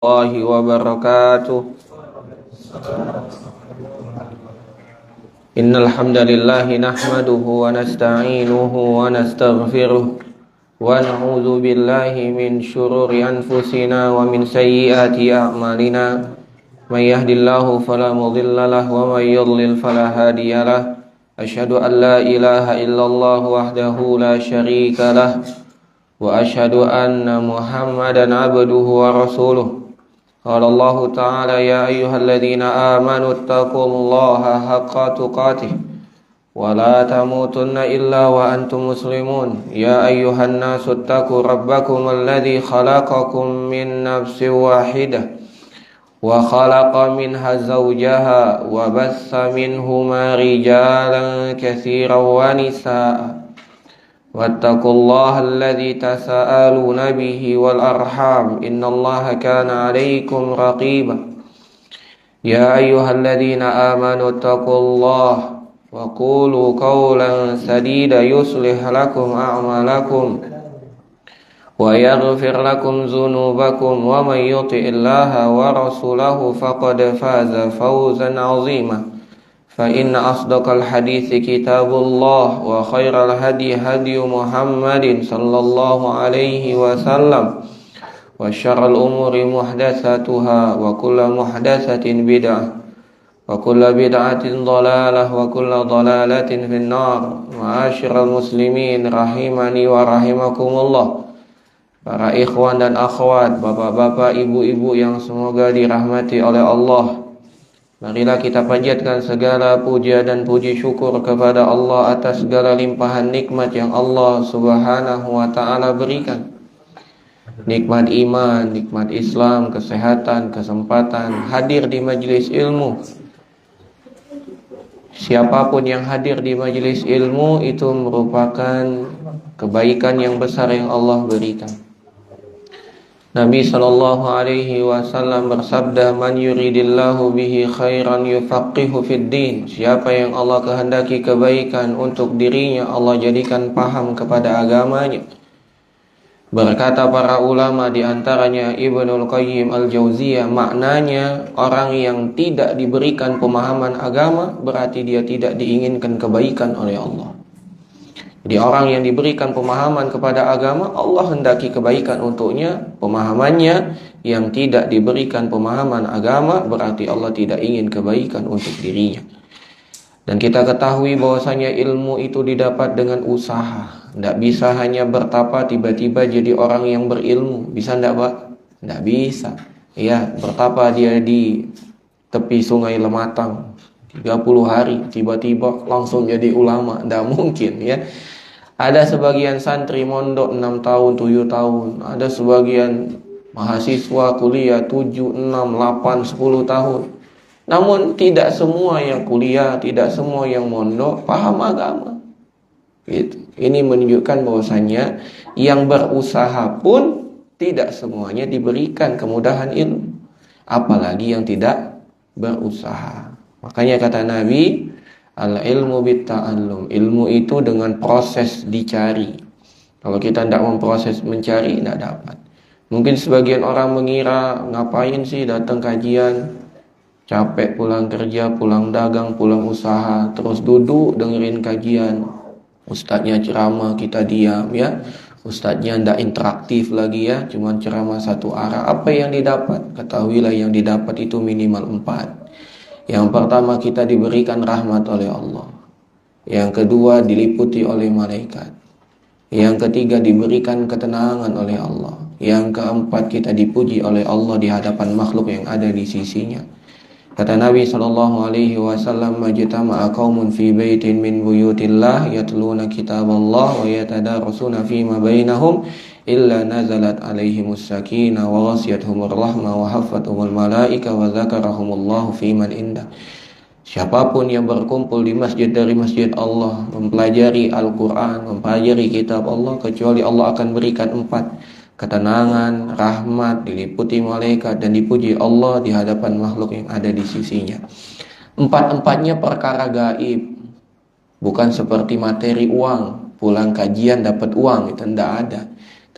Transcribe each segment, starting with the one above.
الله وبركاته. إن الحمد لله نحمده ونستعينه ونستغفره ونعوذ بالله من شرور أنفسنا ومن سيئات أعمالنا. من يهد الله فلا مضل له ومن يضلل فلا هادي له. أشهد أن لا إله إلا الله وحده لا شريك له وأشهد أن محمدا عبده ورسوله. قال الله تعالى: يا أيها الذين آمنوا اتقوا الله حق تقاته ولا تموتن إلا وأنتم مسلمون. يا أيها الناس اتقوا ربكم الذي خلقكم من نفس واحدة وخلق منها زوجها وبث منهما رجالا كثيرا ونساء واتقوا الله الذي تساءلون به والأرحام إن الله كان عليكم رقيبا. يا أيها الذين آمنوا اتقوا الله وقولوا قولا سديدا يصلح لكم أعمالكم ويغفر لكم ذنوبكم ومن يطع الله ورسوله فقد فاز فوزا عظيما. فإن أصدق الحديث كتاب الله وخير الهدي هدي محمد صلى الله عليه وسلم وشر الأمور محدثاتها وكل محدثة بدعة وكل بدعة ضلالة وكل ضلالة في النار. معاشر المسلمين rahimani wa rahimakumullah. Para ikhwan dan akhwat, bapak-bapak, ibu-ibu yang semoga dirahmati oleh Allah, marilah kita panjatkan segala puja dan puji syukur kepada Allah atas segala limpahan nikmat yang Allah Subhanahu wa ta'ala berikan. Nikmat iman, nikmat Islam, kesehatan, kesempatan hadir di majelis ilmu. Siapapun yang hadir di majelis ilmu itu merupakan kebaikan yang besar yang Allah berikan. Nabi sallallahu alaihi wasallam bersabda, "Man yuridillahu bihi khairan yufaqihu fid din." Siapa yang Allah kehendaki kebaikan untuk dirinya, Allah jadikan paham kepada agamanya. Berkata para ulama, di antaranya Ibnul Qayyim Al-Jauziyah, maknanya orang yang tidak diberikan pemahaman agama berarti dia tidak diinginkan kebaikan oleh Allah. Jadi orang yang diberikan pemahaman kepada agama, Allah hendaki kebaikan untuknya. Pemahamannya yang tidak diberikan pemahaman agama berarti Allah tidak ingin kebaikan untuk dirinya. Dan kita ketahui bahwasanya ilmu itu didapat dengan usaha. Tidak bisa hanya bertapa tiba-tiba jadi orang yang berilmu. Bisa tidak, Pak? Tidak bisa. Ya, bertapa dia di tepi sungai Lematang 30 hari, tiba-tiba langsung jadi ulama. Tidak mungkin, ya. Ada sebagian santri mondok 6 tahun, 7 tahun. Ada sebagian mahasiswa kuliah 7, 6, 8, 10 tahun. Namun tidak semua yang kuliah, tidak semua yang mondok paham agama. Gitu. Ini menunjukkan bahwasanya yang berusaha pun tidak semuanya diberikan kemudahan ilmu. Apalagi yang tidak berusaha. Makanya kata Nabi, al-ilmu bitta'allum. Ilmu itu dengan proses dicari. Kalau kita tidak memproses mencari, tidak dapat. Mungkin sebagian orang mengira, ngapain sih datang kajian, capek pulang kerja, pulang dagang, pulang usaha, terus duduk dengerin kajian. Ustadznya ceramah, kita diam, ya. Ustadznya tidak interaktif lagi, ya, cuman ceramah satu arah. Apa yang didapat? Ketahuilah yang didapat itu minimal 4. Yang pertama, kita diberikan rahmat oleh Allah. Yang kedua, diliputi oleh malaikat. Yang ketiga, diberikan ketenangan oleh Allah. Yang keempat, kita dipuji oleh Allah di hadapan makhluk yang ada di sisinya. Kata Nabi sallallahu alaihi wasallam, "Majtama'a qaumun fi baitin min buyutillah yatluna kitaballah wa yatadarasuna fima bainahum illa nazalat alaihimus sakinah wa ghashiyatuhumur rahmah wa haffathumul malaika wa dzakarahumullahu fiman indah." Siapapun yang berkumpul di masjid dari masjid Allah, mempelajari Al-Quran, mempelajari kitab Allah, kecuali Allah akan berikan 4. Ketenangan, rahmat, diliputi malaikat, dan dipuji Allah di hadapan makhluk yang ada di sisinya. 4-empatnya perkara gaib. Bukan seperti materi uang, pulang kajian dapat uang, itu tidak ada.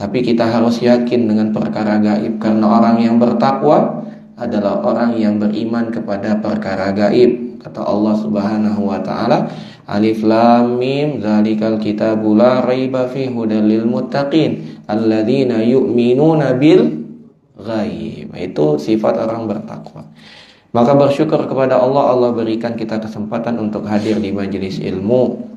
Tapi kita harus yakin dengan perkara gaib, karena orang yang bertakwa adalah orang yang beriman kepada perkara gaib. Kata Allah Subhanahu wa taala, Alif Lam Mim Dzalikal kitabu la raiba fihi hudal lil muttaqin alladzina yu'minuna bil ghaib. Itu sifat orang bertakwa. Maka bersyukur kepada Allah, Allah berikan kita kesempatan untuk hadir di majelis ilmu.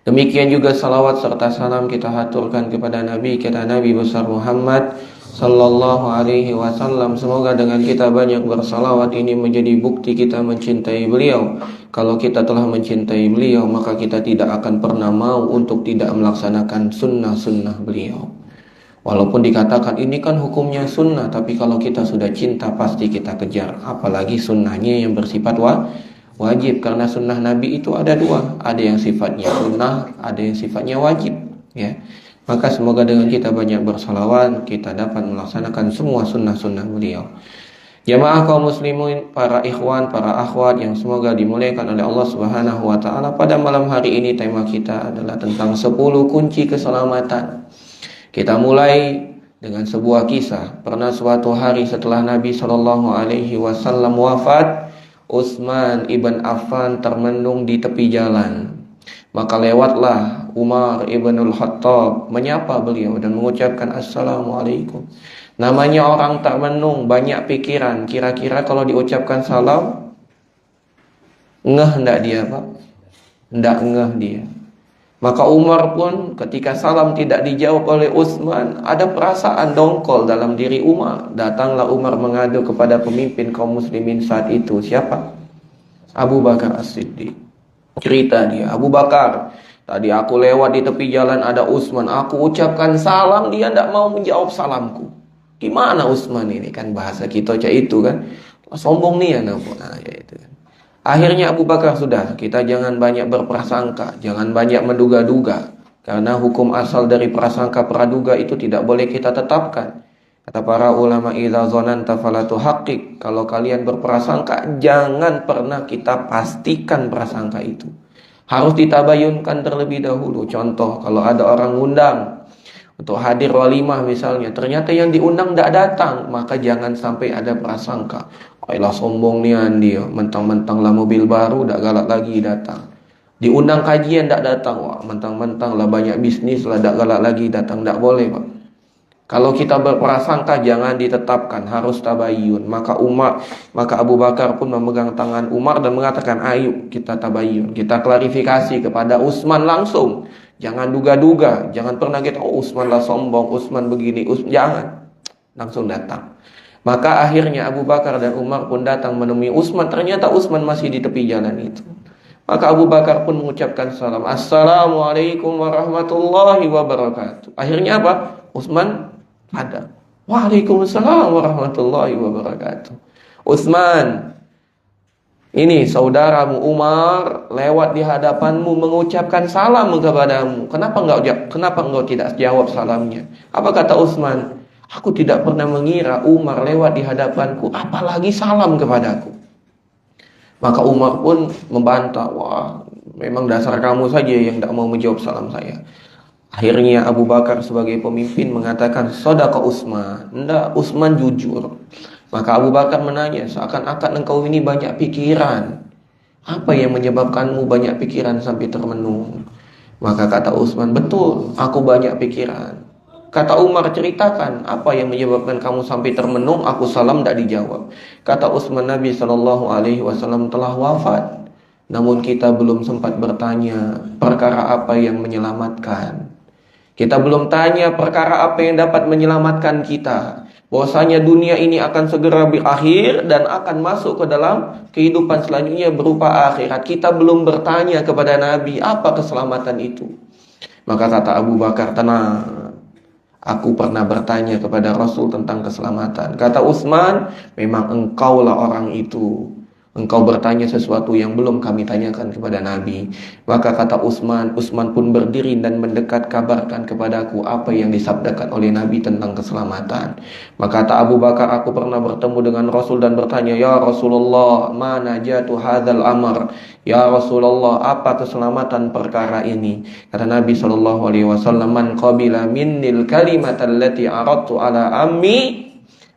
Demikian juga salawat serta salam kita haturkan kepada Nabi kita, Nabi besar Muhammad sallallahu alaihi wasallam. Semoga dengan kita banyak bersalawat ini menjadi bukti kita mencintai beliau. Kalau kita telah mencintai beliau, maka kita tidak akan pernah mau untuk tidak melaksanakan sunnah-sunnah beliau. Walaupun dikatakan ini kan hukumnya sunnah, tapi kalau kita sudah cinta pasti kita kejar. Apalagi sunnahnya yang bersifat wajib, karena sunnah Nabi itu ada dua, ada yang sifatnya sunnah, ada yang sifatnya wajib, ya. Maka semoga dengan kita banyak bersalawat, kita dapat melaksanakan semua sunnah-sunnah beliau. Jamaah kaum muslimin, para ikhwan, para akhwat yang semoga dimuliakan oleh Allah Subhanahu wa taala, pada malam hari ini tema kita adalah tentang 10 kunci keselamatan. Kita mulai dengan sebuah kisah. Pernah suatu hari setelah Nabi sallallahu alaihi wasallam wafat, Utsman ibn Affan termenung di tepi jalan. Maka lewatlah Umar ibnul Khattab menyapa beliau dan mengucapkan Assalamualaikum. Namanya orang termenung, banyak pikiran. Kira-kira kalau diucapkan salam, ngeh enggak dia, Pak? Enggak ngeh dia. Maka Umar pun ketika salam tidak dijawab oleh Utsman, ada perasaan dongkol dalam diri Umar. Datanglah Umar mengadu kepada pemimpin kaum muslimin saat itu. Siapa? Abu Bakar As-Siddiq. Cerita dia, Abu Bakar, tadi aku lewat di tepi jalan ada Utsman, aku ucapkan salam, dia tidak mau menjawab salamku. Gimana Utsman ini? Kan bahasa kita cak itu kan, sombong nih ya, nah, ya itu kan. Akhirnya Abu Bakar, sudah, kita jangan banyak berprasangka, jangan banyak menduga-duga, karena hukum asal dari prasangka praduga itu tidak boleh kita tetapkan. Kata para ulama, idza dzananta fala tuhaqqiq. Kalau kalian berprasangka, jangan pernah kita pastikan prasangka itu. Harus ditabayunkan terlebih dahulu. Contoh, kalau ada orang ngundang untuk hadir walimah misalnya, ternyata yang diundang tidak datang, maka jangan sampai ada prasangka. Ailah sombong nian dia, mentang-mentang lah mobil baru, tak galak lagi datang. Diundang kajian tak datang, wah mentang-mentang lah banyak bisnis lah tak galak lagi datang, tak boleh Pak. Kalau kita berprasangka jangan ditetapkan, harus tabayyun. Maka Abu Bakar pun memegang tangan Umar dan mengatakan, ayo kita tabayyun, kita klarifikasi kepada Utsman langsung. Jangan duga-duga, jangan pernah kita, oh Utsman lah sombong, Utsman begini, jangan. Langsung datang. Maka akhirnya Abu Bakar dan Umar pun datang menemui Utsman. Ternyata Utsman masih di tepi jalan itu. Maka Abu Bakar pun mengucapkan salam, Assalamualaikum warahmatullahi wabarakatuh. Akhirnya apa? Utsman ada. Waalaikumsalam warahmatullahi wabarakatuh. Utsman, ini saudaramu Umar lewat di hadapanmu mengucapkan salam kepadamu. Kenapa engkau tidak jawab salamnya? Apa kata Utsman? Aku tidak pernah mengira Umar lewat di hadapanku, apalagi salam kepadaku. Maka Umar pun membantah, wah memang dasar kamu saja yang tidak mau menjawab salam saya. Akhirnya Abu Bakar sebagai pemimpin mengatakan, Shadaqa Utsman. Enggak, Utsman jujur. Maka Abu Bakar menanya, seakan-akan engkau ini banyak pikiran. Apa yang menyebabkanmu banyak pikiran sampai termenung? Maka kata Utsman, betul, aku banyak pikiran. Kata Umar, ceritakan apa yang menyebabkan kamu sampai termenung. Aku salam tidak dijawab. Kata Utsman, Nabi SAW telah wafat, namun kita belum sempat bertanya perkara apa yang menyelamatkan. Kita belum tanya perkara apa yang dapat menyelamatkan kita. Bahwasanya dunia ini akan segera berakhir dan akan masuk ke dalam kehidupan selanjutnya berupa akhirat. Kita belum bertanya kepada Nabi apa keselamatan itu. Maka kata Abu Bakar, tenang, aku pernah bertanya kepada Rasul tentang keselamatan. Kata Utsman, memang engkaulah orang itu. Engkau bertanya sesuatu yang belum kami tanyakan kepada Nabi. Maka kata Utsman pun berdiri dan mendekat, kabarkan kepadaku apa yang disabdakan oleh Nabi tentang keselamatan. Maka kata Abu Bakar, aku pernah bertemu dengan Rasul dan bertanya, ya Rasulullah, mana jatuh hadzal amr? Ya Rasulullah, apa keselamatan perkara ini? Kata Nabi SAW, man qabila minnil kalimata allati aradtu ala ammi.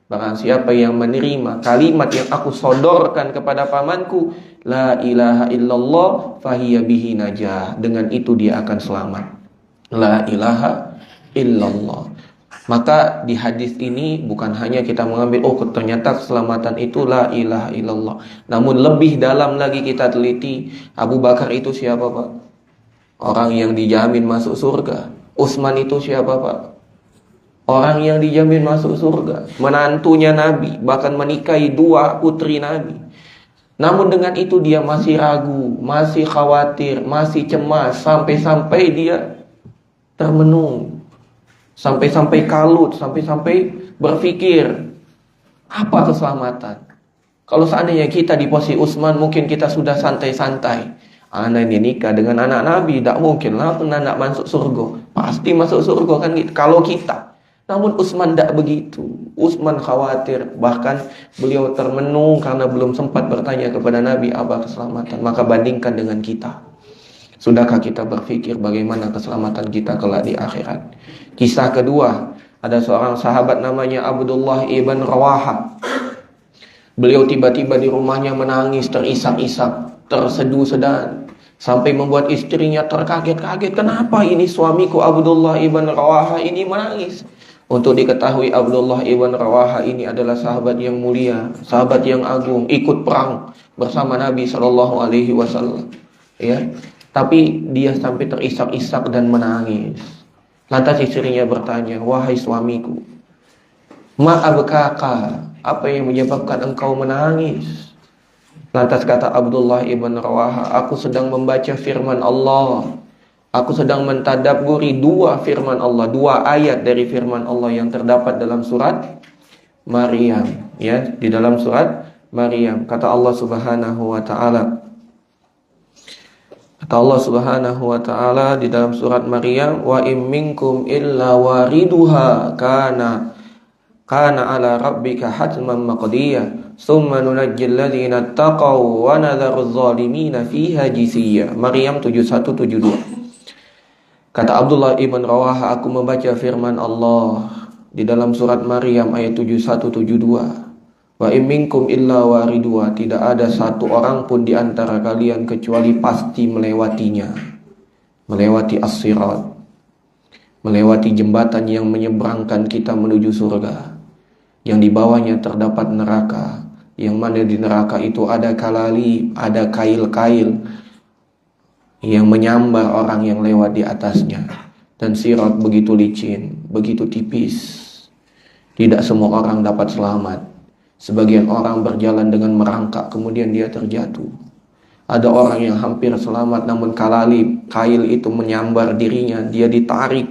Barang siapa yang menerima kalimat yang aku sodorkan kepada pamanku, la ilaha illallah fahiya bihi najah, dengan itu dia akan selamat. La ilaha illallah. Maka di hadis ini bukan hanya kita mengambil, oh ternyata keselamatan itu la ilaha illallah. Namun lebih dalam lagi kita teliti, Abu Bakar itu siapa, Pak? Orang yang dijamin masuk surga. Utsman itu siapa, Pak? Orang yang dijamin masuk surga, menantunya Nabi, bahkan menikahi 2 putri Nabi. Namun dengan itu dia masih ragu, masih khawatir, masih cemas, sampai-sampai dia termenung, sampai-sampai kalut, sampai-sampai berpikir, apa keselamatan? Kalau seandainya kita di posisi Utsman, mungkin kita sudah santai-santai. Anak ini nikah dengan anak Nabi, tidak mungkin lah anak masuk surga. Pasti masuk surga kan gitu. Kalau kita. Namun Utsman tidak begitu. Utsman khawatir, bahkan beliau termenung karena belum sempat bertanya kepada Nabi apa keselamatan. Maka bandingkan dengan kita. Sudahkah kita berpikir bagaimana keselamatan kita kelak di akhirat? Kisah kedua, ada seorang sahabat namanya Abdullah ibn Rawaha. Beliau tiba-tiba di rumahnya menangis, terisak-isak, tersedu-sedan, sampai membuat istrinya terkaget-kaget. Kenapa ini suamiku Abdullah ibn Rawaha ini menangis? Untuk diketahui, Abdullah ibn Rawaha ini adalah sahabat yang mulia, sahabat yang agung, ikut perang bersama Nabi SAW. Ya, tapi dia sampai terisak-isak dan menangis. Lantas istrinya bertanya, wahai suamiku, ma'abkaka, apa yang menyebabkan engkau menangis? Lantas kata Abdullah ibn Rawaha, aku sedang membaca firman Allah. Aku sedang mentadabburi 2 firman Allah, 2 ayat dari firman Allah yang terdapat dalam surat Maryam, ya, di dalam surat Maryam. Kata Allah Subhanahu wa taala. Kata Allah Subhanahu wa taala di dalam surat Maryam, wa im minkum illa wariduha kana ala rabbika hatman maqdiya summa nunajjil ladzina taqaw wa nadharuz zalimina fiha jisiyya. Maryam 7172. Kata Abdullah ibn Rawaha, aku membaca firman Allah di dalam surat Maryam ayat 7172. Wa in minkum illa waridua, tidak ada satu orang pun di antara kalian kecuali pasti melewatinya. Melewati as-sirat, melewati jembatan yang menyeberangkan kita menuju surga. Yang di bawahnya terdapat neraka, yang mana di neraka itu ada kalali, ada kail-kail yang menyambar orang yang lewat di atasnya. Dan sirat begitu licin, begitu tipis. Tidak semua orang dapat selamat. Sebagian orang berjalan dengan merangkak, kemudian dia terjatuh. Ada orang yang hampir selamat, namun kail itu menyambar dirinya, dia ditarik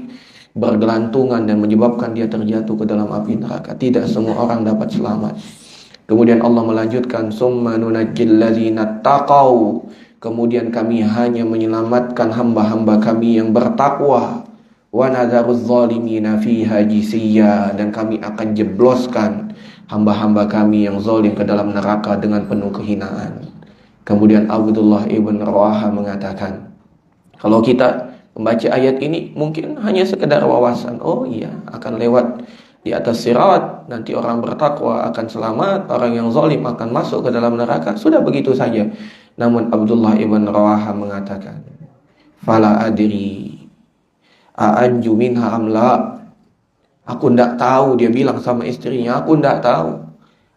bergelantungan dan menyebabkan dia terjatuh ke dalam api neraka. Tidak semua orang dapat selamat. Kemudian Allah melanjutkan, summa nunajjil ladzina taqaw, kemudian kami hanya menyelamatkan hamba-hamba kami yang bertakwa, wa nadharuz zalimina fiha jisiyya, dan kami akan jebloskan hamba-hamba kami yang zalim ke dalam neraka dengan penuh kehinaan. Kemudian Abdullah ibn Rawaha mengatakan, kalau kita membaca ayat ini mungkin hanya sekedar wawasan, oh iya, akan lewat di atas sirat, nanti orang bertakwa akan selamat, orang yang zalim akan masuk ke dalam neraka, sudah begitu saja. Namun Abdullah ibn Rawaha mengatakan, fala adri a'anju minha amla, aku tidak tahu, dia bilang sama istrinya, aku tidak tahu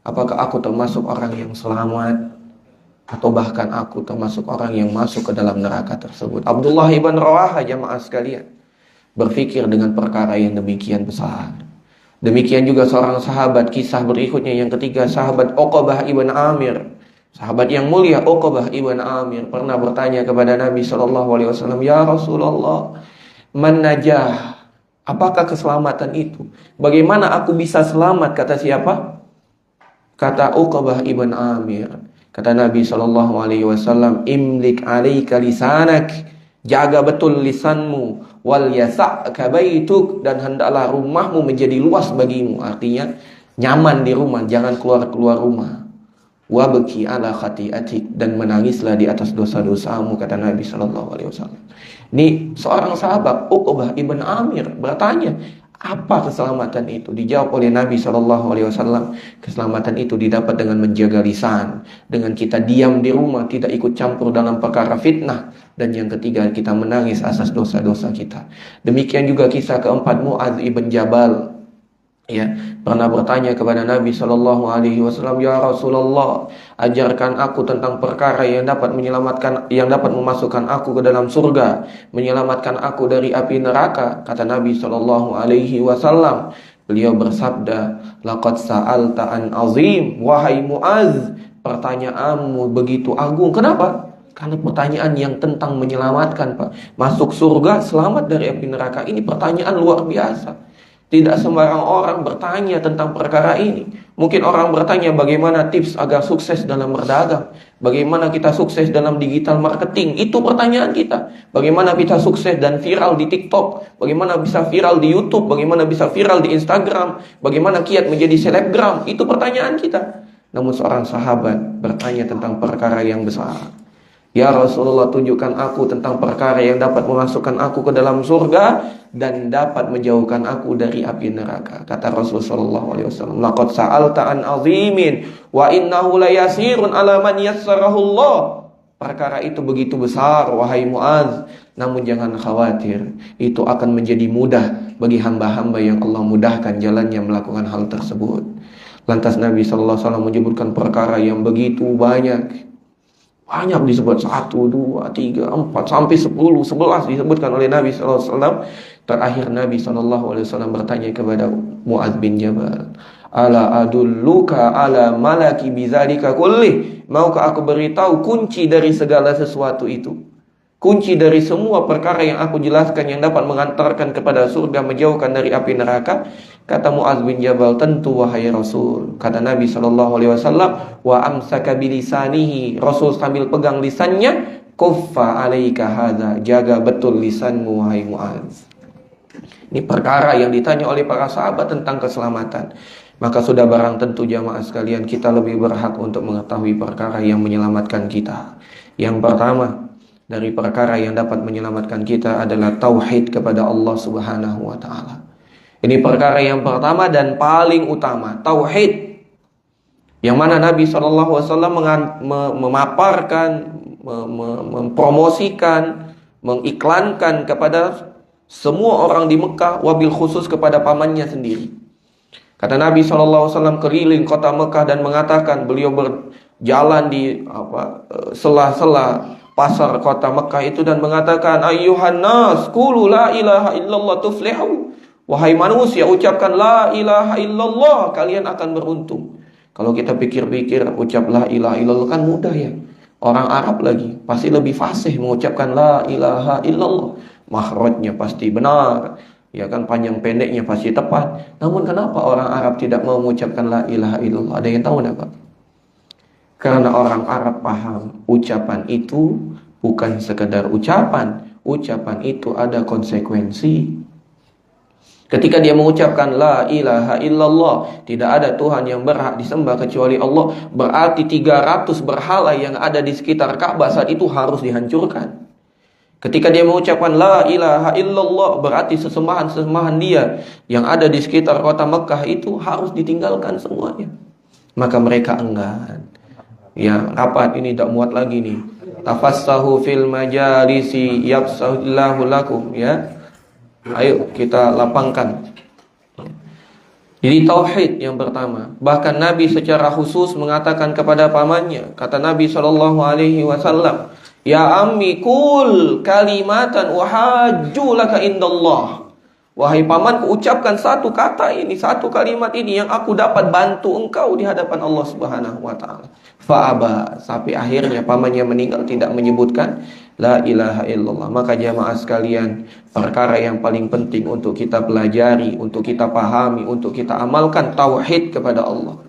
apakah aku termasuk orang yang selamat atau bahkan aku termasuk orang yang masuk ke dalam neraka tersebut. Abdullah ibn Rawaha, jamaah sekalian, berpikir dengan perkara yang demikian besar. Demikian juga seorang sahabat, kisah berikutnya yang ketiga, sahabat Uqbah ibn Amir. Sahabat yang mulia Uqbah ibn Amir pernah bertanya kepada Nabi SAW, ya Rasulullah, man najah, apakah keselamatan itu? Bagaimana aku bisa selamat? Kata siapa? Kata Uqbah ibn Amir, Kata Nabi SAW, imlik alaika lisanak, jaga betul lisanmu, wal yasa'ka baituk, dan hendaklah rumahmu menjadi luas bagimu. Artinya nyaman di rumah, jangan keluar rumah. Wabki ala khati'atik, dan menangislah di atas dosa-dosamu, kata Nabi SAW. Ini seorang sahabat Uqbah ibn Amir bertanya, apa keselamatan itu? Dijawab oleh Nabi SAW, keselamatan itu didapat dengan menjaga lisan, dengan kita diam di rumah, tidak ikut campur dalam perkara fitnah, dan yang ketiga kita menangis atas dosa-dosa kita. Demikian juga kisah keempat Mu'adz ibn Jabal, ya, pernah bertanya kepada Nabi SAW, ya Rasulullah, ajarkan aku tentang perkara yang dapat menyelamatkan, yang dapat memasukkan aku ke dalam surga, menyelamatkan aku dari api neraka. Kata Nabi SAW, beliau bersabda, laqad sa'alta an azim, wahai Mu'adz, pertanyaanmu begitu agung. Kenapa? Karena pertanyaan yang tentang menyelamatkan, Pak, masuk surga, selamat dari api neraka, ini pertanyaan luar biasa. Tidak sembarang orang bertanya tentang perkara ini. Mungkin orang bertanya bagaimana tips agar sukses dalam berdagang, bagaimana kita sukses dalam digital marketing. Itu pertanyaan kita. Bagaimana kita sukses dan viral di TikTok, bagaimana bisa viral di YouTube, bagaimana bisa viral di Instagram, bagaimana kiat menjadi selebgram. Itu pertanyaan kita. Namun seorang sahabat bertanya tentang perkara yang besar. Ya Rasulullah, tunjukkan aku tentang perkara yang dapat memasukkan aku ke dalam surga dan dapat menjauhkan aku dari api neraka. Kata Rasulullah SAW, laqad sa'alta an azimin wa innahu layasirun ala man yassarahullah. Perkara itu begitu besar, wahai Mu'adz, namun jangan khawatir, itu akan menjadi mudah bagi hamba-hamba yang Allah mudahkan jalannya melakukan hal tersebut. Lantas Nabi SAW menyebutkan perkara yang begitu banyak. Banyak disebut 1, 2, 3, 4 sampai 10, 11 disebutkan oleh Nabi SAW. Terakhir Nabi SAW bertanya kepada Mu'adz bin Jabal, ala adulluka ala malaki bizalika kullih, maukah aku beritahu kunci dari segala sesuatu itu, kunci dari semua perkara yang aku jelaskan yang dapat mengantarkan kepada surga, menjauhkan dari api neraka? Kata Mu'adz bin Jabal, tentu wahai Rasul. Kata Nabi SAW, wa amsaka bilisanihi, Rasul sambil pegang lisannya, kuffa alaika hadza, jaga betul lisanmu wahai Mu'adz. Ini perkara yang ditanya oleh para sahabat tentang keselamatan. Maka sudah barang tentu jamaah sekalian, kita lebih berhak untuk mengetahui perkara yang menyelamatkan kita. Yang pertama dari perkara yang dapat menyelamatkan kita adalah tauhid kepada Allah Subhanahu wa taala. Ini perkara yang pertama dan paling utama, tauhid. Yang mana Nabi SAW memaparkan, mempromosikan, mengiklankan kepada semua orang di Mekah, wabil khusus kepada pamannya sendiri. Kata Nabi SAW keliling kota Mekah dan mengatakan, beliau berjalan di sela-sela pasar kota Mekah itu dan mengatakan, ayyuhan nas, qulu la ilaha illallah tuflihu. Wahai manusia, ucapkan la ilaha illallah, kalian akan beruntung. Kalau kita pikir-pikir, ucap la ilaha illallah kan mudah ya. Orang Arab lagi pasti lebih fasih mengucapkan la ilaha illallah. Makhrajnya pasti benar, ya kan, panjang pendeknya pasti tepat. Namun kenapa orang Arab tidak mau mengucapkan la ilaha illallah? Ada yang tahu enggak, Pak? Karena orang Arab paham, ucapan itu bukan sekedar ucapan. Ucapan itu ada konsekuensi. Ketika dia mengucapkan la ilaha illallah, tidak ada Tuhan yang berhak disembah kecuali Allah, berarti 300 berhala yang ada di sekitar Ka'bah saat itu harus dihancurkan. Ketika dia mengucapkan la ilaha illallah, berarti sesembahan-sesembahan dia yang ada di sekitar kota Mekah itu harus ditinggalkan semuanya. Maka mereka enggan. Ya, rapat ini tak muat lagi nih. Tafassahu fil majalisi yafsahillahu lakum, ya. Ayo kita lapangkan. Jadi tauhid yang pertama. Bahkan Nabi secara khusus mengatakan kepada pamannya, kata Nabi SAW, ya ammi kul kalimatan wahajju laka indallah. Wahai pamanku, ucapkan satu kata ini, satu kalimat ini yang aku dapat bantu engkau di hadapan Allah Subhanahu wa taala. Fa'aba, sampai akhirnya pamannya meninggal tidak menyebutkan la ilaha illallah. Maka jamaah sekalian, perkara yang paling penting untuk kita pelajari, untuk kita pahami, untuk kita amalkan tauhid kepada Allah.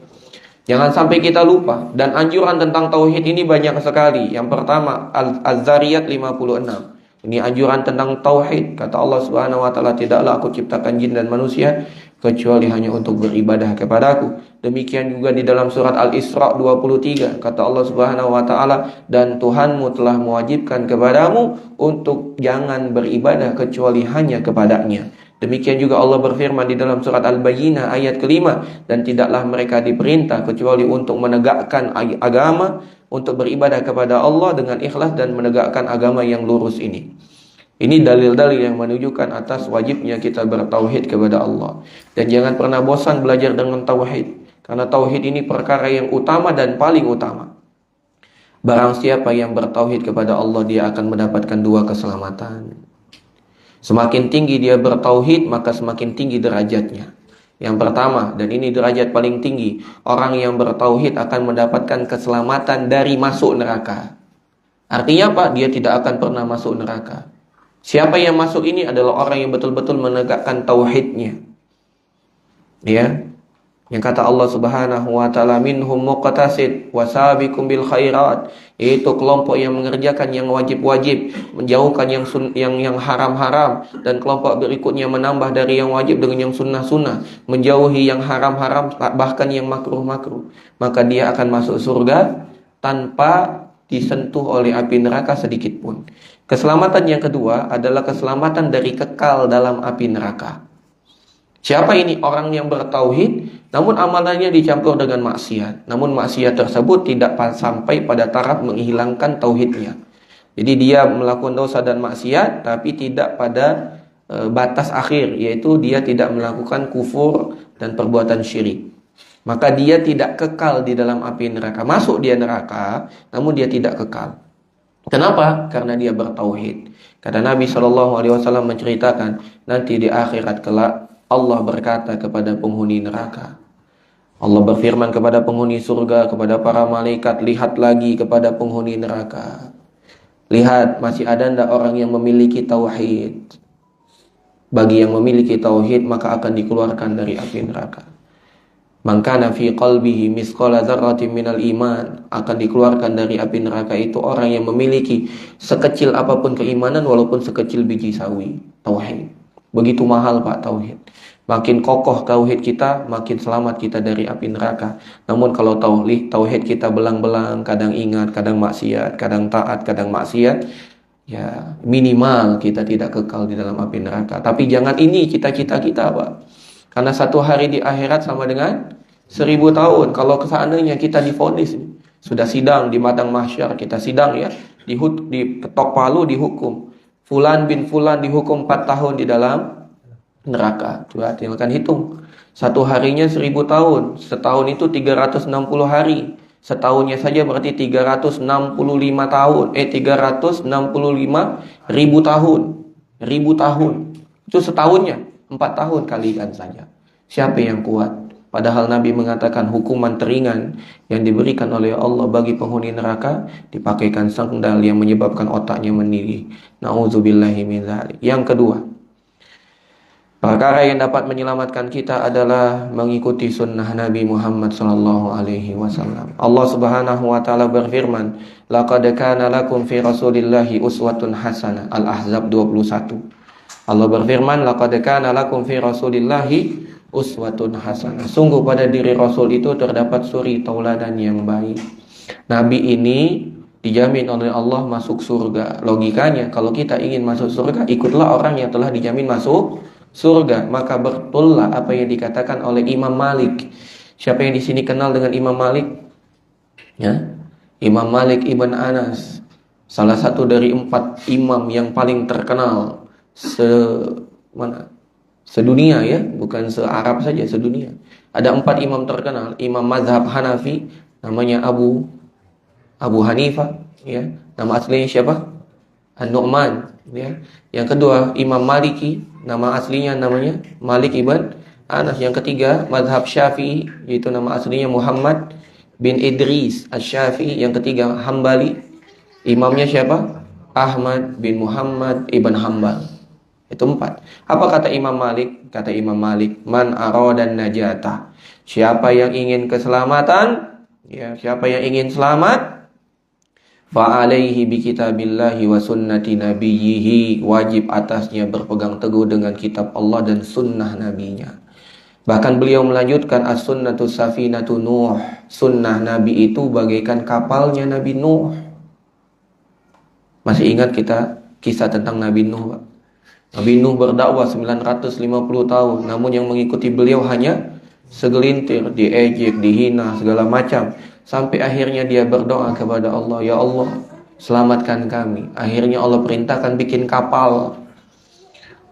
Jangan sampai kita lupa. Dan anjuran tentang tauhid ini banyak sekali. Yang pertama, Az-Zariyat 56. Ini anjuran tentang tauhid. Kata Allah Subhanahu wa taala, tidaklah aku ciptakan jin dan manusia kecuali hanya untuk beribadah kepadaku. Demikian juga di dalam surat Al-Isra 23. Kata Allah Subhanahu wa taala, dan Tuhanmu telah mewajibkan kepadamu untuk jangan beribadah kecuali hanya kepadanya. Demikian juga Allah berfirman di dalam surat Al-Bayyinah ayat kelima, dan tidaklah mereka diperintah kecuali untuk menegakkan agama, untuk beribadah kepada Allah dengan ikhlas dan menegakkan agama yang lurus ini. Ini dalil-dalil yang menunjukkan atas wajibnya kita bertauhid kepada Allah. Dan jangan pernah bosan belajar dengan tauhid, karena tauhid ini perkara yang utama dan paling utama. Barang siapa yang bertauhid kepada Allah, dia akan mendapatkan dua keselamatan. Semakin tinggi dia bertauhid, maka semakin tinggi derajatnya. Yang pertama, dan ini derajat paling tinggi, orang yang bertauhid akan mendapatkan keselamatan dari masuk neraka. Artinya apa? Dia tidak akan pernah masuk neraka. Siapa yang masuk ini adalah orang yang betul-betul menegakkan tauhidnya. Ya. Yang kata Allah Subhanahu wa taala, minhum muqtasid wasabiqum bil khairat, yaitu kelompok yang mengerjakan yang wajib-wajib, menjauhkan yang haram-haram, dan kelompok berikutnya menambah dari yang wajib dengan yang sunnah-sunnah, menjauhi yang haram-haram bahkan yang makruh-makruh. Maka dia akan masuk surga tanpa disentuh oleh api neraka sedikit pun. Keselamatan yang kedua adalah keselamatan dari kekal dalam api neraka. Siapa ini? Orang yang bertauhid namun amalannya dicampur dengan maksiat. Namun maksiat tersebut tidak sampai pada taraf menghilangkan tauhidnya. Jadi dia melakukan dosa dan maksiat tapi tidak pada batas akhir, yaitu dia tidak melakukan kufur dan perbuatan syirik. Maka dia tidak kekal di dalam api neraka. Masuk dia neraka, namun dia tidak kekal. Kenapa? Karena dia bertauhid. Kata Nabi SAW menceritakan, nanti di akhirat kelak Allah berkata kepada penghuni neraka. Allah berfirman kepada penghuni surga, kepada para malaikat, lihat lagi kepada penghuni neraka. Lihat, masih ada ndak orang yang memiliki tauhid? Bagi yang memiliki tauhid, maka akan dikeluarkan dari api neraka. Man kana fi qalbihi misqala dzarratin minal iman, akan dikeluarkan dari api neraka itu orang yang memiliki sekecil apapun keimanan walaupun sekecil biji sawi. Tauhid. Begitu mahal Pak tauhid. Makin kokoh tauhid kita, makin selamat kita dari api neraka. Namun kalau tauhid kita belang-belang, kadang ingat, kadang maksiat, kadang taat, kadang maksiat, ya minimal kita tidak kekal di dalam api neraka. Tapi jangan ini cita-cita kita Pak. Karena satu hari di akhirat sama dengan 1000 tahun. Kalau seandainya kita divonis, sudah sidang di padang mahsyar, kita sidang ya, diketok palu dihukum. Fulan bin Fulan dihukum 4 tahun di dalam neraka. Coba tinggalkan hitung. Satu harinya 1000 tahun. Setahun itu 360 hari. Setahunnya saja berarti 365 tahun. 365 ribu tahun. 1000 tahun. Itu setahunnya. 4 tahun kalikan saja. Siapa yang kuat? Padahal Nabi mengatakan hukuman teringan yang diberikan oleh Allah bagi penghuni neraka dipakaikan sandal yang menyebabkan otaknya mendidih. Nauzubillahi min dzalik. Yang kedua, perkara yang dapat menyelamatkan kita adalah mengikuti sunnah Nabi Muhammad SAW. Allah Subhanahu wa taala berfirman, "Laqad kana lakum fi Rasulillahi uswatun hasanah." Al-Ahzab 21. Allah berfirman, "Laqad kana lakum fi Rasulillahi uswatun hasanah." Sungguh pada diri Rasul itu terdapat suri tauladan yang baik. Nabi ini dijamin oleh Allah masuk surga. Logikanya kalau kita ingin masuk surga, ikutlah orang yang telah dijamin masuk surga. Maka betullah apa yang dikatakan oleh Imam Malik. Siapa yang di sini kenal dengan Imam Malik? Ya, Imam Malik Ibn Anas, salah satu dari 4 imam yang paling terkenal sedunia ya, bukan se-Arab saja, sedunia. Ada 4 imam terkenal. Imam mazhab Hanafi namanya Abu Hanifah ya. Nama aslinya siapa? An-Nu'man ya. Yang kedua Imam Maliki, nama aslinya namanya Malik ibn Anas. Yang ketiga mazhab Syafi'i, yaitu nama aslinya Muhammad bin Idris Asy-Syafi'i. Yang ketiga Hambali, imamnya siapa? Ahmad bin Muhammad ibn Hambal. Itu 4. Apa kata Imam Malik? Kata Imam Malik, man aradan najatah. Siapa yang ingin keselamatan, ya, siapa yang ingin selamat, fa alaihi bi kitabillahi wa sunnati nabiyhi, wajib atasnya berpegang teguh dengan kitab Allah dan sunnah nabinya. Bahkan beliau melanjutkan as-sunnatu safinatu Nuh. Sunnah Nabi itu bagaikan kapalnya Nabi Nuh. Masih ingat kita kisah tentang Nabi Nuh, Pak? Nabi Nuh berdakwah 950 tahun, namun yang mengikuti beliau hanya segelintir, diejek, dihina, segala macam. Sampai akhirnya dia berdoa kepada Allah, ya Allah, selamatkan kami. Akhirnya Allah perintahkan bikin kapal.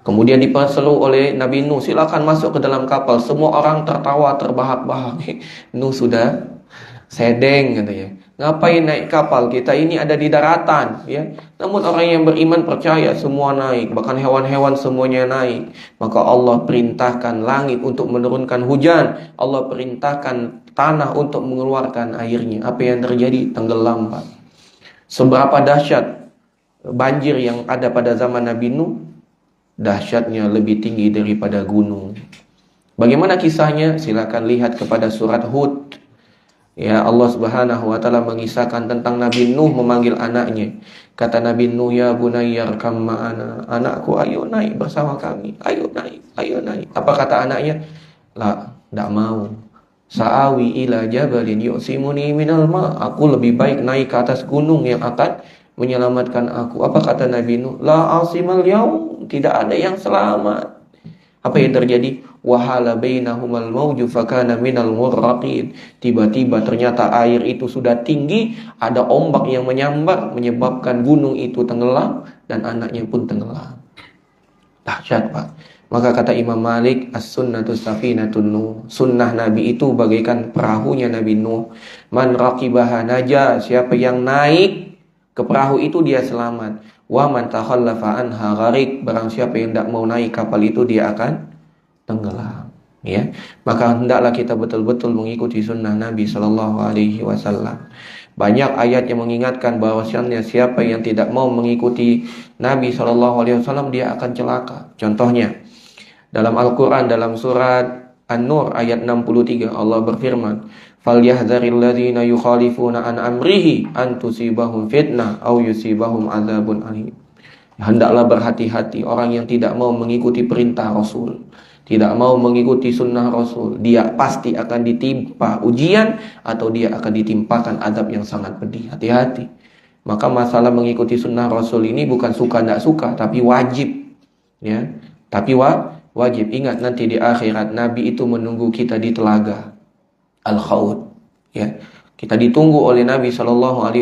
Kemudian diperseru oleh Nabi Nuh, silakan masuk ke dalam kapal. Semua orang tertawa, terbahak-bahak. Nuh sudah sedeng, katanya. Ngapain naik kapal? Kita ini ada di daratan, ya. Namun orang yang beriman percaya semua naik, bahkan hewan-hewan semuanya naik. Maka Allah perintahkan langit untuk menurunkan hujan. Allah perintahkan tanah untuk mengeluarkan airnya. Apa yang terjadi? Tenggelam, Pak. Seberapa dahsyat banjir yang ada pada zaman Nabi Nuh? Dahsyatnya lebih tinggi daripada gunung. Bagaimana kisahnya? Silakan lihat kepada surat Hud. Ya, Allah Subhanahu wa taala mengisahkan tentang Nabi Nuh memanggil anaknya. Kata Nabi Nuh, ya bunayya arkam ma'ana. Anakku, ayo naik bersama kami. Ayo naik, ayo naik. Apa kata anaknya? La, enggak mau. Sa'awi ila jabalin yu'simuni minal ma. Aku lebih baik naik ke atas gunung yang akan menyelamatkan aku. Apa kata Nabi Nuh? La asimal yaum. Tidak ada yang selamat. Apa yang terjadi? Wahala bainahumal mawju fakana minal murraqin. Tiba-tiba ternyata air itu sudah tinggi, ada ombak yang menyambar menyebabkan gunung itu tenggelam dan anaknya pun tenggelam. Dahsyat, Pak. Maka kata Imam Malik, as-sunnatu safinatun Nuh. Sunnah Nabi itu bagaikan perahunya Nabi Nuh. Man raqibaha naja. Siapa yang naik ke perahu itu dia selamat. Wa man takhallafa anha gharik. Barang siapa yang tidak mau naik kapal itu dia akan tenggelam, ya. Maka hendaklah kita betul-betul mengikuti sunnah Nabi Shallallahu Alaihi Wasallam. Banyak ayat yang mengingatkan bahwasanya siapa yang tidak mau mengikuti Nabi Shallallahu Alaihi Wasallam dia akan celaka. Contohnya dalam Al-Quran dalam surat An-Nur ayat 63 Allah berfirman, "Falyahdzaril ladzina yukhalifuna an amrihi an tusibahum fitnah aw yusibahum adzabun alim." Hendaklah berhati-hati orang yang tidak mau mengikuti perintah Rasul, tidak mau mengikuti sunnah Rasul. Dia pasti akan ditimpa ujian atau dia akan ditimpakan azab yang sangat pedih. Hati-hati. Maka masalah mengikuti sunnah Rasul ini bukan suka tidak suka, tapi wajib, ya. Tapi wajib. Ingat nanti di akhirat Nabi itu menunggu kita di telaga Al-Khawd, ya. Kita ditunggu oleh Nabi SAW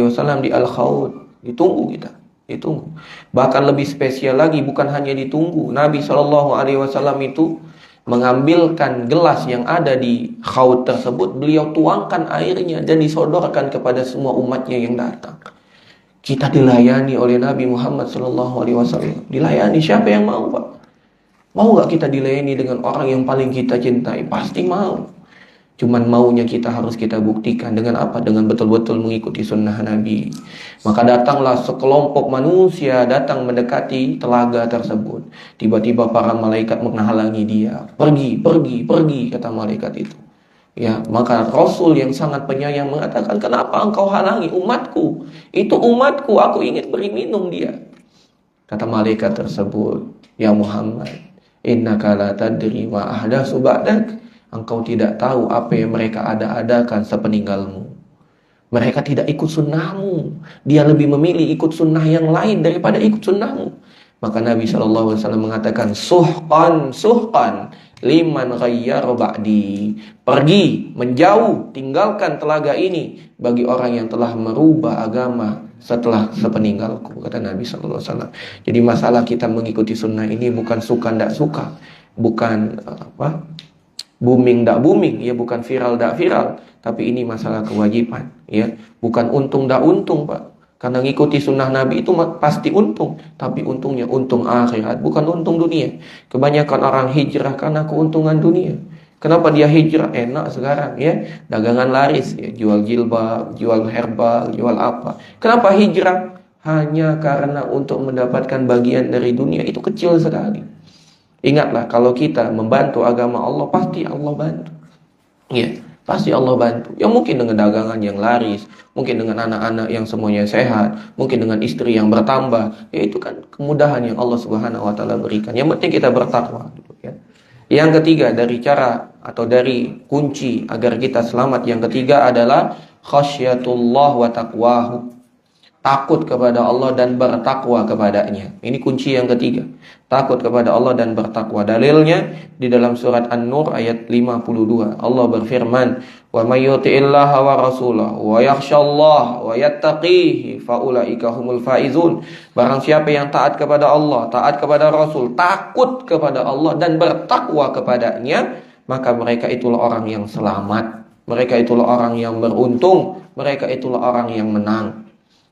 di Al-Khawd. Ditunggu kita. Ditunggu. Bahkan lebih spesial lagi, bukan hanya ditunggu. Nabi SAW itu mengambilkan gelas yang ada di khaut tersebut, beliau tuangkan airnya dan disodorkan kepada semua umatnya yang datang. Kita dilayani oleh Nabi Muhammad SAW. Dilayani. Siapa yang mau, Pak? Mau gak kita dilayani dengan orang yang paling kita cintai? Pasti mau. Cuman maunya kita harus kita buktikan dengan apa? Dengan betul-betul mengikuti sunnah Nabi. Maka datanglah sekelompok manusia datang mendekati telaga tersebut. Tiba-tiba para malaikat menghalangi dia. Pergi, kata malaikat itu. Ya, maka Rasul yang sangat penyayang mengatakan, kenapa engkau halangi umatku? Itu umatku, aku ingin beri minum dia. Kata malaikat tersebut, ya Muhammad, innaka la tadri ma ahdatsu ba'dak. Engkau tidak tahu apa yang mereka adakan sepeninggalmu. Mereka tidak ikut sunnahmu. Dia lebih memilih ikut sunnah yang lain daripada ikut sunnahmu. Maka Nabi SAW mengatakan, suhqan liman ghayyara ba'di. Pergi, menjauh, tinggalkan telaga ini bagi orang yang telah merubah agama setelah sepeninggalku, kata Nabi SAW. Jadi masalah kita mengikuti sunnah ini bukan suka ndak suka, bukan booming ndak booming, ya, bukan viral ndak viral, tapi ini masalah kewajiban, ya, bukan untung ndak untung, Pak. Karena ngikuti sunnah Nabi itu pasti untung, tapi untungnya untung akhirat, bukan untung dunia. Kebanyakan orang hijrah karena keuntungan dunia. Kenapa dia hijrah? Enak sekarang, ya, dagangan laris, ya, jual jilbab, jual herbal, jual apa. Kenapa hijrah? hanya karena untuk mendapatkan bagian dari dunia, itu kecil sekali. Ingatlah, kalau kita membantu agama Allah, pasti Allah bantu. Ya, pasti Allah bantu. Ya mungkin dengan dagangan yang laris, mungkin dengan anak-anak yang semuanya sehat, mungkin dengan istri yang bertambah. Ya itu kan kemudahan yang Allah Subhanahu wa taala berikan. Yang penting kita bertakwa, ya. Yang ketiga dari cara atau dari kunci agar kita selamat, yang ketiga adalah khasyatullah wa taqwahu. Takut kepada Allah dan bertakwa kepadanya. Ini kunci yang ketiga. Takut kepada Allah dan bertakwa. Dalilnya di dalam surat An-Nur ayat 52. Allah berfirman, "Wa may yuti'illaha wa rasulahu wa yakhshallaha wa yattaqihi fa ulaika humul faizun." Barang siapa yang taat kepada Allah, taat kepada Rasul, takut kepada Allah dan bertakwa kepadanya, maka mereka itulah orang yang selamat. Mereka itulah orang yang beruntung. Mereka itulah orang yang menang.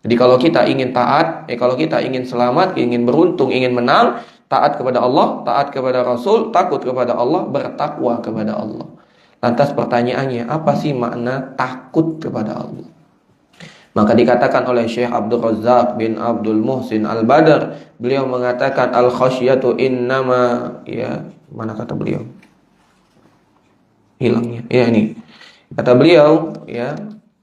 Jadi kalau kita ingin taat, kalau kita ingin selamat, ingin beruntung, ingin menang, taat kepada Allah, taat kepada Rasul, takut kepada Allah, bertakwa kepada Allah. Lantas pertanyaannya, apa sih makna takut kepada Allah? Maka dikatakan oleh Syekh Abdul Razak bin Abdul Muhsin Al-Badr, beliau mengatakan al-khasyatu innama, ya, mana kata beliau? Hilangnya. Ya ini. Kata beliau, ya,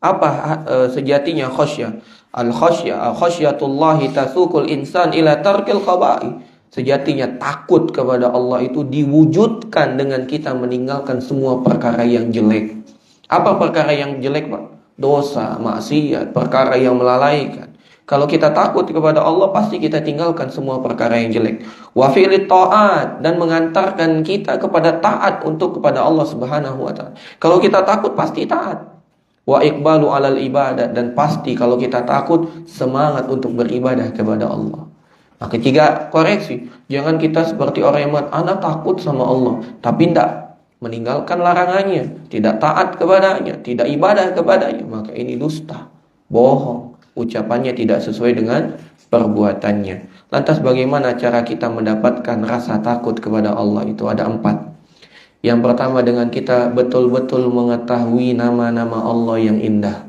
apa sejatinya khasyah? Al-khasyatullahi tasukul insan ila tarkil qaba'i. Sejatinya takut kepada Allah itu diwujudkan dengan kita meninggalkan semua perkara yang jelek. Apa perkara yang jelek, Pak? Dosa, maksiat, perkara yang melalaikan. Kalau kita takut kepada Allah, pasti kita tinggalkan semua perkara yang jelek. Wa fi'lit ta'at, dan mengantarkan kita kepada taat untuk kepada Allah Subhanahu wa taala. Kalau kita takut pasti taat. Wa iqbalu alal ibadah, dan pasti kalau kita takut semangat untuk beribadah kepada Allah. Nah, ketiga, koreksi. Jangan kita seperti orang yang mengatakan, anak takut sama Allah, tapi tidak meninggalkan larangannya, tidak taat kepadanya, tidak ibadah kepadanya. Maka ini dusta, bohong. Ucapannya tidak sesuai dengan perbuatannya. Lantas bagaimana cara kita mendapatkan rasa takut kepada Allah? Itu ada 4. Yang pertama, dengan kita betul-betul mengetahui nama-nama Allah yang indah.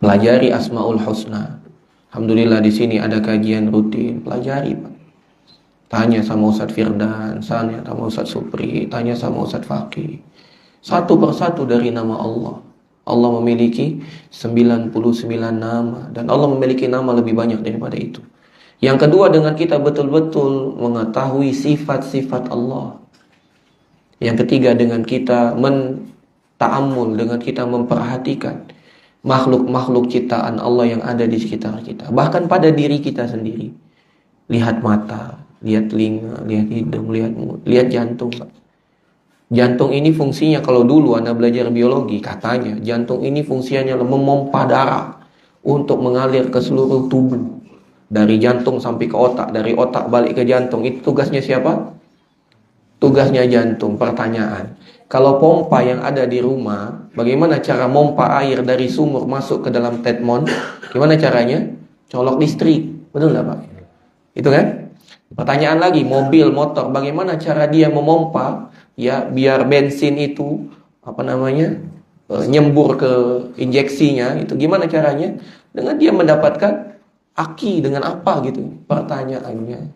Pelajari Asmaul Husna. Alhamdulillah di sini ada kajian rutin. Pelajari, Pak. Tanya sama Ustaz Firdan, tanya sama Ustaz Supri, tanya sama Ustaz Faqih. Satu persatu dari nama Allah. Allah memiliki 99 nama, dan Allah memiliki nama lebih banyak daripada itu. Yang kedua, dengan kita betul-betul mengetahui sifat-sifat Allah. Yang ketiga, dengan kita ta'ammul, dengan kita memperhatikan makhluk-makhluk ciptaan Allah yang ada di sekitar kita. Bahkan pada diri kita sendiri. Lihat mata, lihat telinga, lihat hidung, lihat mulut, lihat jantung. Jantung ini fungsinya, kalau dulu Anda belajar biologi, katanya jantung ini fungsinya memompa darah untuk mengalir ke seluruh tubuh. Dari jantung sampai ke otak, dari otak balik ke jantung. Itu tugasnya siapa? Tugasnya jantung. Pertanyaan, kalau pompa yang ada di rumah, bagaimana cara pompa air dari sumur masuk ke dalam tetmon? Gimana caranya? Colok listrik. Betul nggak, Pak? Itu kan? Pertanyaan lagi, mobil, motor, bagaimana cara dia memompa, ya, biar bensin itu nyembur ke injeksinya? Itu gimana caranya? Dengan dia mendapatkan aki, dengan apa gitu? Pertanyaannya,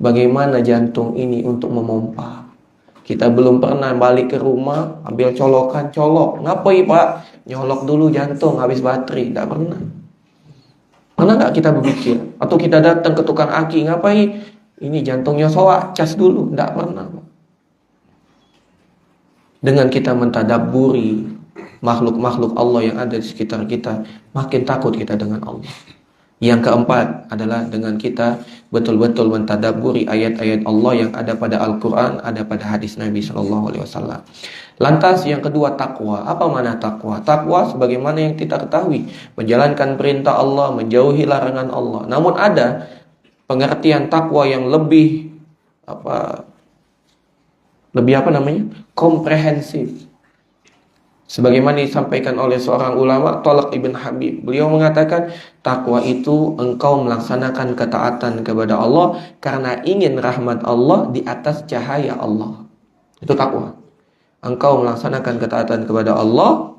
bagaimana jantung ini untuk memompa? Kita belum pernah balik ke rumah, ambil colokan, colok. Ngapain, Pak? Nyolok dulu jantung, habis baterai. Tidak pernah. Pernah nggak kita berpikir? Atau kita datang ke tukang aki, ngapain? Ini jantungnya soak, cas dulu. Tidak pernah, Pak. Dengan kita mentadabburi makhluk-makhluk Allah yang ada di sekitar kita, makin takut kita dengan Allah. Yang keempat adalah dengan kita betul-betul mentadabburi ayat-ayat Allah yang ada pada Al-Quran, ada pada hadis Nabi SAW. Lantas yang kedua, takwa. Apa makna takwa? Takwa sebagaimana yang kita ketahui, menjalankan perintah Allah, menjauhi larangan Allah. Namun ada pengertian takwa yang lebih komprehensif. Sebagaimana disampaikan oleh seorang ulama, Thalaq ibn Habib. Beliau mengatakan, takwa itu engkau melaksanakan ketaatan kepada Allah karena ingin rahmat Allah di atas cahaya Allah. Itu takwa. Engkau melaksanakan ketaatan kepada Allah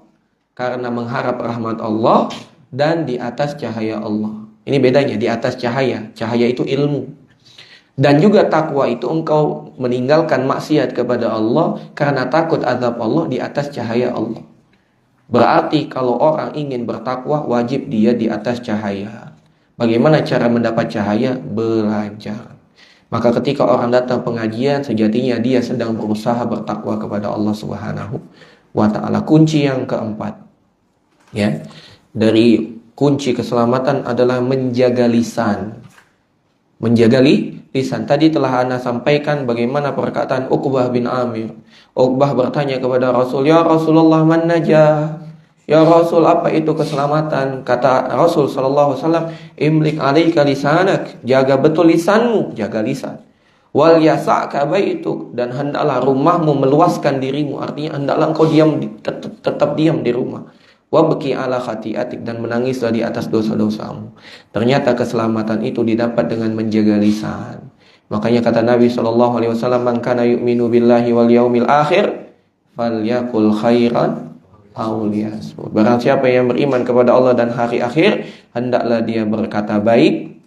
karena mengharap rahmat Allah dan di atas cahaya Allah. Ini bedanya, di atas cahaya. Cahaya itu ilmu. Dan juga takwa itu engkau meninggalkan maksiat kepada Allah karena takut azab Allah di atas cahaya Allah. Berarti kalau orang ingin bertakwa, wajib dia di atas cahaya. Bagaimana cara mendapat cahaya? Belajar. Maka ketika orang datang pengajian, sejatinya dia sedang berusaha bertakwa kepada Allah Subhanahu wa ta'ala. Kunci yang keempat, ya, dari kunci keselamatan adalah menjaga lisan. Menjaga lisan. Tadi telah Ana sampaikan bagaimana perkataan Uqbah bin Amir. Uqbah bertanya kepada Rasul, "Ya Rasulullah, man najah?" Ya Rasul, apa itu keselamatan? Kata Rasul sallallahu alaihi wasallam, "Imlik 'alaika lisanak." Jaga betul lisanmu, jaga lisan. Wal yasa'ka baituk, dan hendaklah rumahmu meluaskan dirimu. Artinya hendaklah engkau diam, tetap diam di rumah. Wabki ala khati'atik, dan menangislah di atas dosa-dosamu. Ternyata keselamatan itu didapat dengan menjaga lisan. Makanya kata Nabi SAW, "Man kana yu'minu billahi wal yaumil akhir falyakul khairan aw liyasmut." Barang siapa yang beriman kepada Allah dan hari akhir, hendaklah dia berkata baik.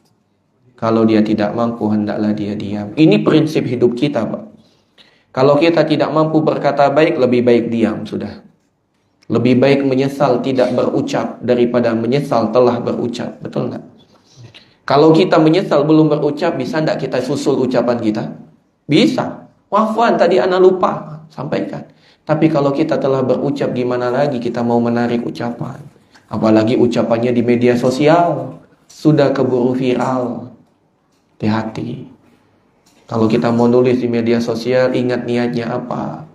Kalau dia tidak mampu, hendaklah dia diam. Ini prinsip hidup kita, Pak. Kalau kita tidak mampu berkata baik, lebih baik diam sudah. Lebih baik menyesal tidak berucap daripada menyesal telah berucap. Betul nggak? Kalau kita menyesal belum berucap, bisa nggak kita susul ucapan kita? Bisa. Wafwan, tadi ana lupa sampaikan. Tapi kalau kita telah berucap, gimana lagi kita mau menarik ucapan? Apalagi ucapannya di media sosial. Sudah keburu viral. Hati-hati. Kalau kita mau nulis di media sosial, ingat niatnya apa?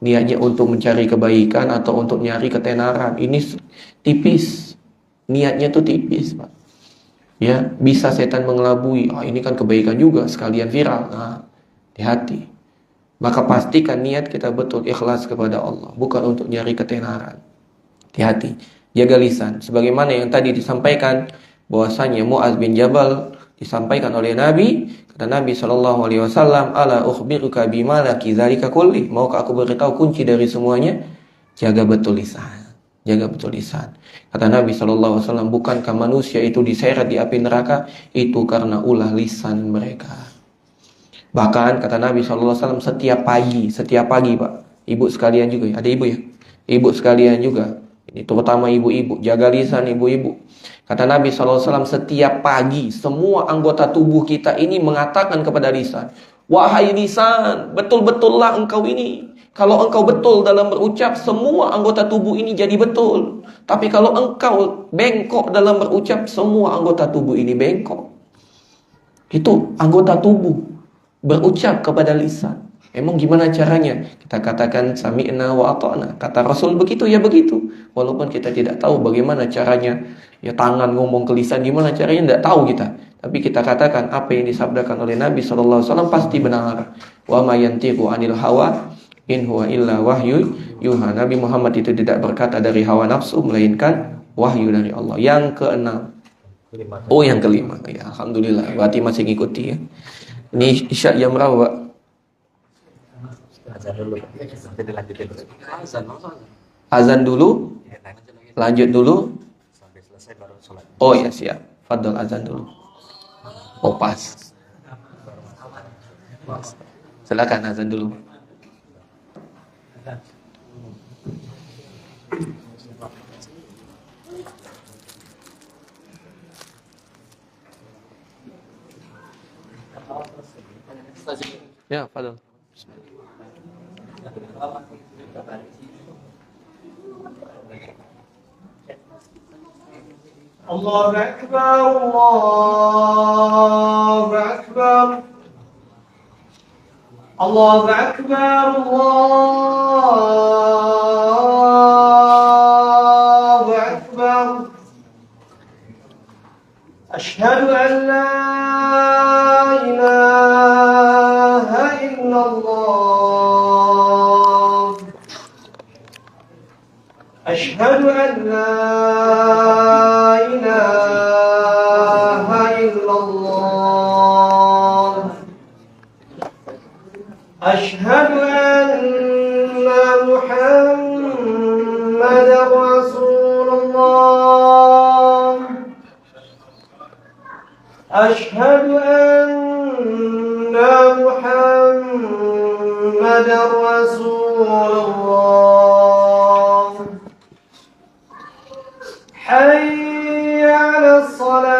Niatnya untuk mencari kebaikan atau untuk nyari ketenaran. Ini tipis. Niatnya tuh tipis, Pak. Ya, bisa setan mengelabui. Ini kan kebaikan juga, sekalian viral. Nah, hati-hati. Maka pastikan niat kita betul, ikhlas kepada Allah, bukan untuk nyari ketenaran. Hati-hati. Jaga lisan. Sebagaimana yang tadi disampaikan, bahwasanya Mu'adz bin Jabal disampaikan oleh Nabi, kata Nabi SAW, "Ala ukhbiruka bima laki dzalika kulli." Maukah aku beritahu kunci dari semuanya? Jaga betul lisan. Jaga betul lisan. Kata Nabi SAW, bukankah manusia itu diseret di api neraka? Itu karena ulah lisan mereka. Bahkan kata Nabi SAW, setiap pagi Pak, ibu sekalian juga, ada ibu ya? Ibu sekalian juga, ini terutama ibu-ibu, jaga lisan ibu-ibu. Kata Nabi SAW, setiap pagi semua anggota tubuh kita ini mengatakan kepada lisan, "Wahai lisan, betul-betullah engkau ini. Kalau engkau betul dalam berucap, semua anggota tubuh ini jadi betul. Tapi kalau engkau bengkok dalam berucap, semua anggota tubuh ini bengkok." Itu anggota tubuh berucap kepada lisan. Emang gimana caranya? Kita katakan sami'na wa ata'na. Kata Rasul begitu ya begitu. Walaupun kita tidak tahu bagaimana caranya. Ya tangan ngomong ke lisan gimana caranya, tidak tahu kita. Tapi kita katakan apa yang disabdakan oleh Nabi SAW pasti benar. Wa ma yantiqu 'anil hawa in huwa illa wahyu yuha. Nabi Muhammad itu tidak berkata dari hawa nafsu, melainkan wahyu dari Allah. Yang keenam. Oh, yang kelima. Ya, alhamdulillah. Berarti masih ngikuti ya. Ini isya jam berapa, Pak? Azan dulu. Jadi lanjutin dulu. Azan dulu. Lanjut dulu. Sampai selesai baru sholat. Oh ya, siap. Fadol azan dulu. Oh, pas. Silakan azan dulu. Ya, Fadol. Allahu Akbar, Allahu Akbar, Allahu Akbar, Allahu Akbar. Ashhadu an la ilaha illallah. Ashhadu an la ilaha illallah. Ashhadu anna Muhammadan Rasulullah. أشهد أن محمدا رسول الله حي على الصلاة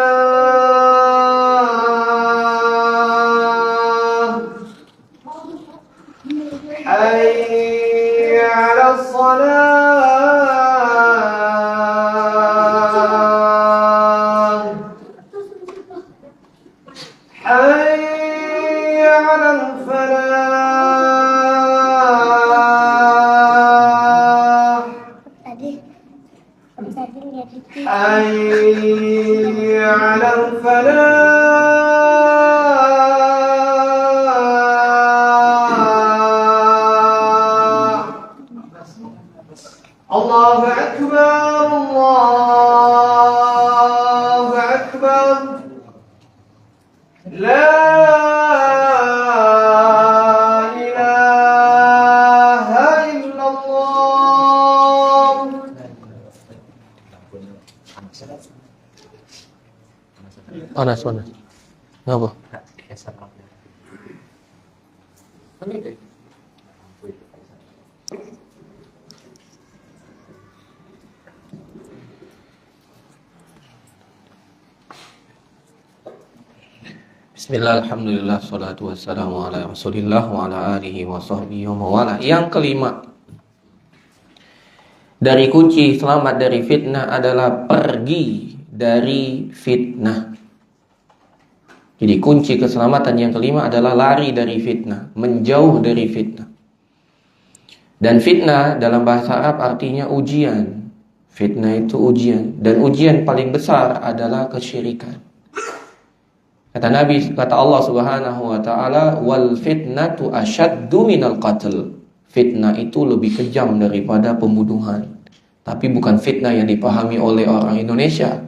حي على الصلاة حي على الفلاح حي على الفلاح الله أكبر الله أكبر لا إله إلا الله. Panas. Kenapa? Bismillah, alhamdulillah, salatu wassalamu ala rasulillah wa ala alihi wa sahbihi wa mawala. Yang kelima, dari kunci selamat dari fitnah adalah pergi dari fitnah. Jadi kunci keselamatan yang kelima adalah lari dari fitnah, menjauh dari fitnah. Dan fitnah dalam bahasa Arab artinya ujian. Fitnah itu ujian, dan ujian paling besar adalah kesyirikan. Kata Nabi, kata Allah Subhanahu wa taala, wal fitnatu asyaddu minal qatl. Fitnah itu lebih kejam daripada pembunuhan. Tapi bukan fitnah yang dipahami oleh orang Indonesia.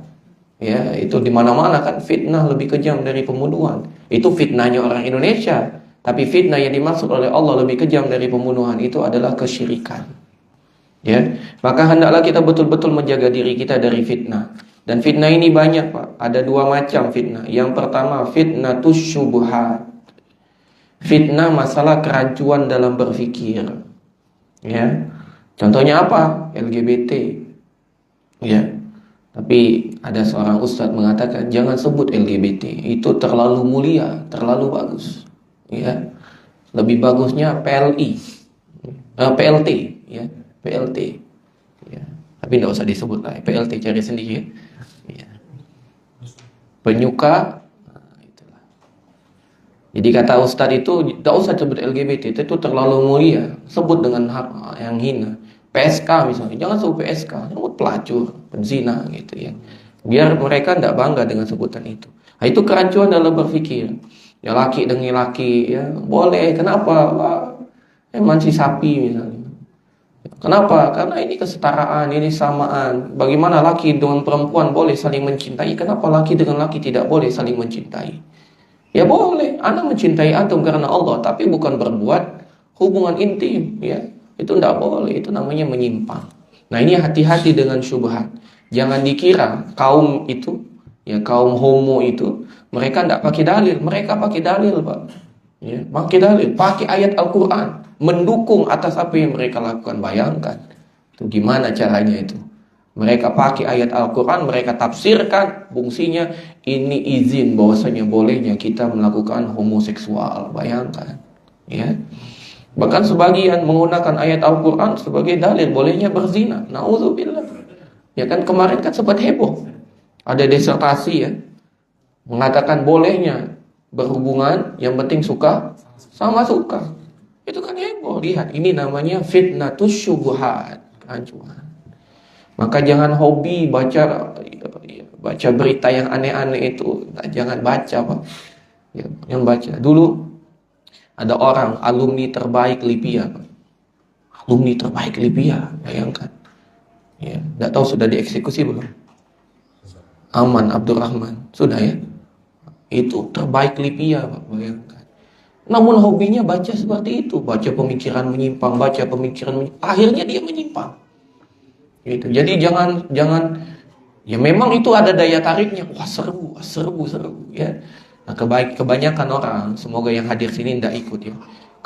Ya, itu di mana-mana kan fitnah lebih kejam dari pembunuhan. Itu fitnahnya orang Indonesia. Tapi fitnah yang dimaksud oleh Allah lebih kejam dari pembunuhan itu adalah kesyirikan. Ya, maka hendaklah kita betul-betul menjaga diri kita dari fitnah. Dan fitnah ini banyak, Pak. Ada dua macam fitnah. Yang pertama, fitnatus syubhat. Fitnah masalah kerancuan dalam berpikir. Ya. Contohnya apa? LGBT. Ya. Tapi ada seorang ustadz mengatakan jangan sebut LGBT. Itu terlalu mulia, terlalu bagus. Ya. Lebih bagusnya PLT, ya. PLT. Ya. Tapi tidak usah disebut lah. PLT cari sendiri. Ya. Penyuka, itulah. Jadi kata ustadz itu tidak usah sebut LGBT, itu terlalu mulia, sebut dengan hak yang hina. PSK misalnya, jangan sebut PSK, sebut pelacur, penzina gitu ya. Biar mereka tidak bangga dengan sebutan itu. Nah, itu kerancuan dalam berpikir. Ya laki dengan laki, ya boleh. Kenapa? Emang si sapi misalnya. Kenapa? Karena ini kesetaraan, ini samaan. Bagaimana laki dengan perempuan boleh saling mencintai? Kenapa laki dengan laki tidak boleh saling mencintai? Ya boleh, Anda mencintai antum karena Allah, tapi bukan berbuat hubungan intim, ya. Itu tidak boleh, itu namanya menyimpang. Nah, ini hati-hati dengan syubhat. Jangan dikira kaum itu, ya kaum homo itu, mereka tidak pakai dalil. Mereka pakai dalil, Pak. Ya, pakai dalil, pakai ayat Al-Quran, mendukung atas apa yang mereka lakukan. Bayangkan, itu gimana caranya itu? Mereka pakai ayat Al-Quran, mereka tafsirkan fungsinya ini izin bahwasanya bolehnya kita melakukan homoseksual. Bayangkan, ya. Bahkan sebagian menggunakan ayat Al-Quran sebagai dalil bolehnya berzina. Na'udzubillah. Ya kan kemarin kan sempat heboh. Ada disertasi ya, mengatakan bolehnya berhubungan, yang penting suka sama suka. Itu kan heboh. Lihat, ini namanya fitnatus syubhat, kerancuan. Maka jangan hobi baca berita yang aneh-aneh itu. Jangan baca, Pak. Ya, yang baca. Dulu ada orang alumni terbaik Libya, Pak. Alumni terbaik Libya, bayangkan. Ya, tidak tahu sudah dieksekusi belum? Aman Abdurrahman, sudah ya. Itu terbaik Libya, Pak, bayangkan. Namun hobinya baca seperti itu, baca pemikiran menyimpang, akhirnya dia menyimpang. Gitu. Jadi jangan Ya memang itu ada daya tariknya. Wah seru ya. Nah kebanyakan orang, semoga yang hadir sini tidak ikut ya.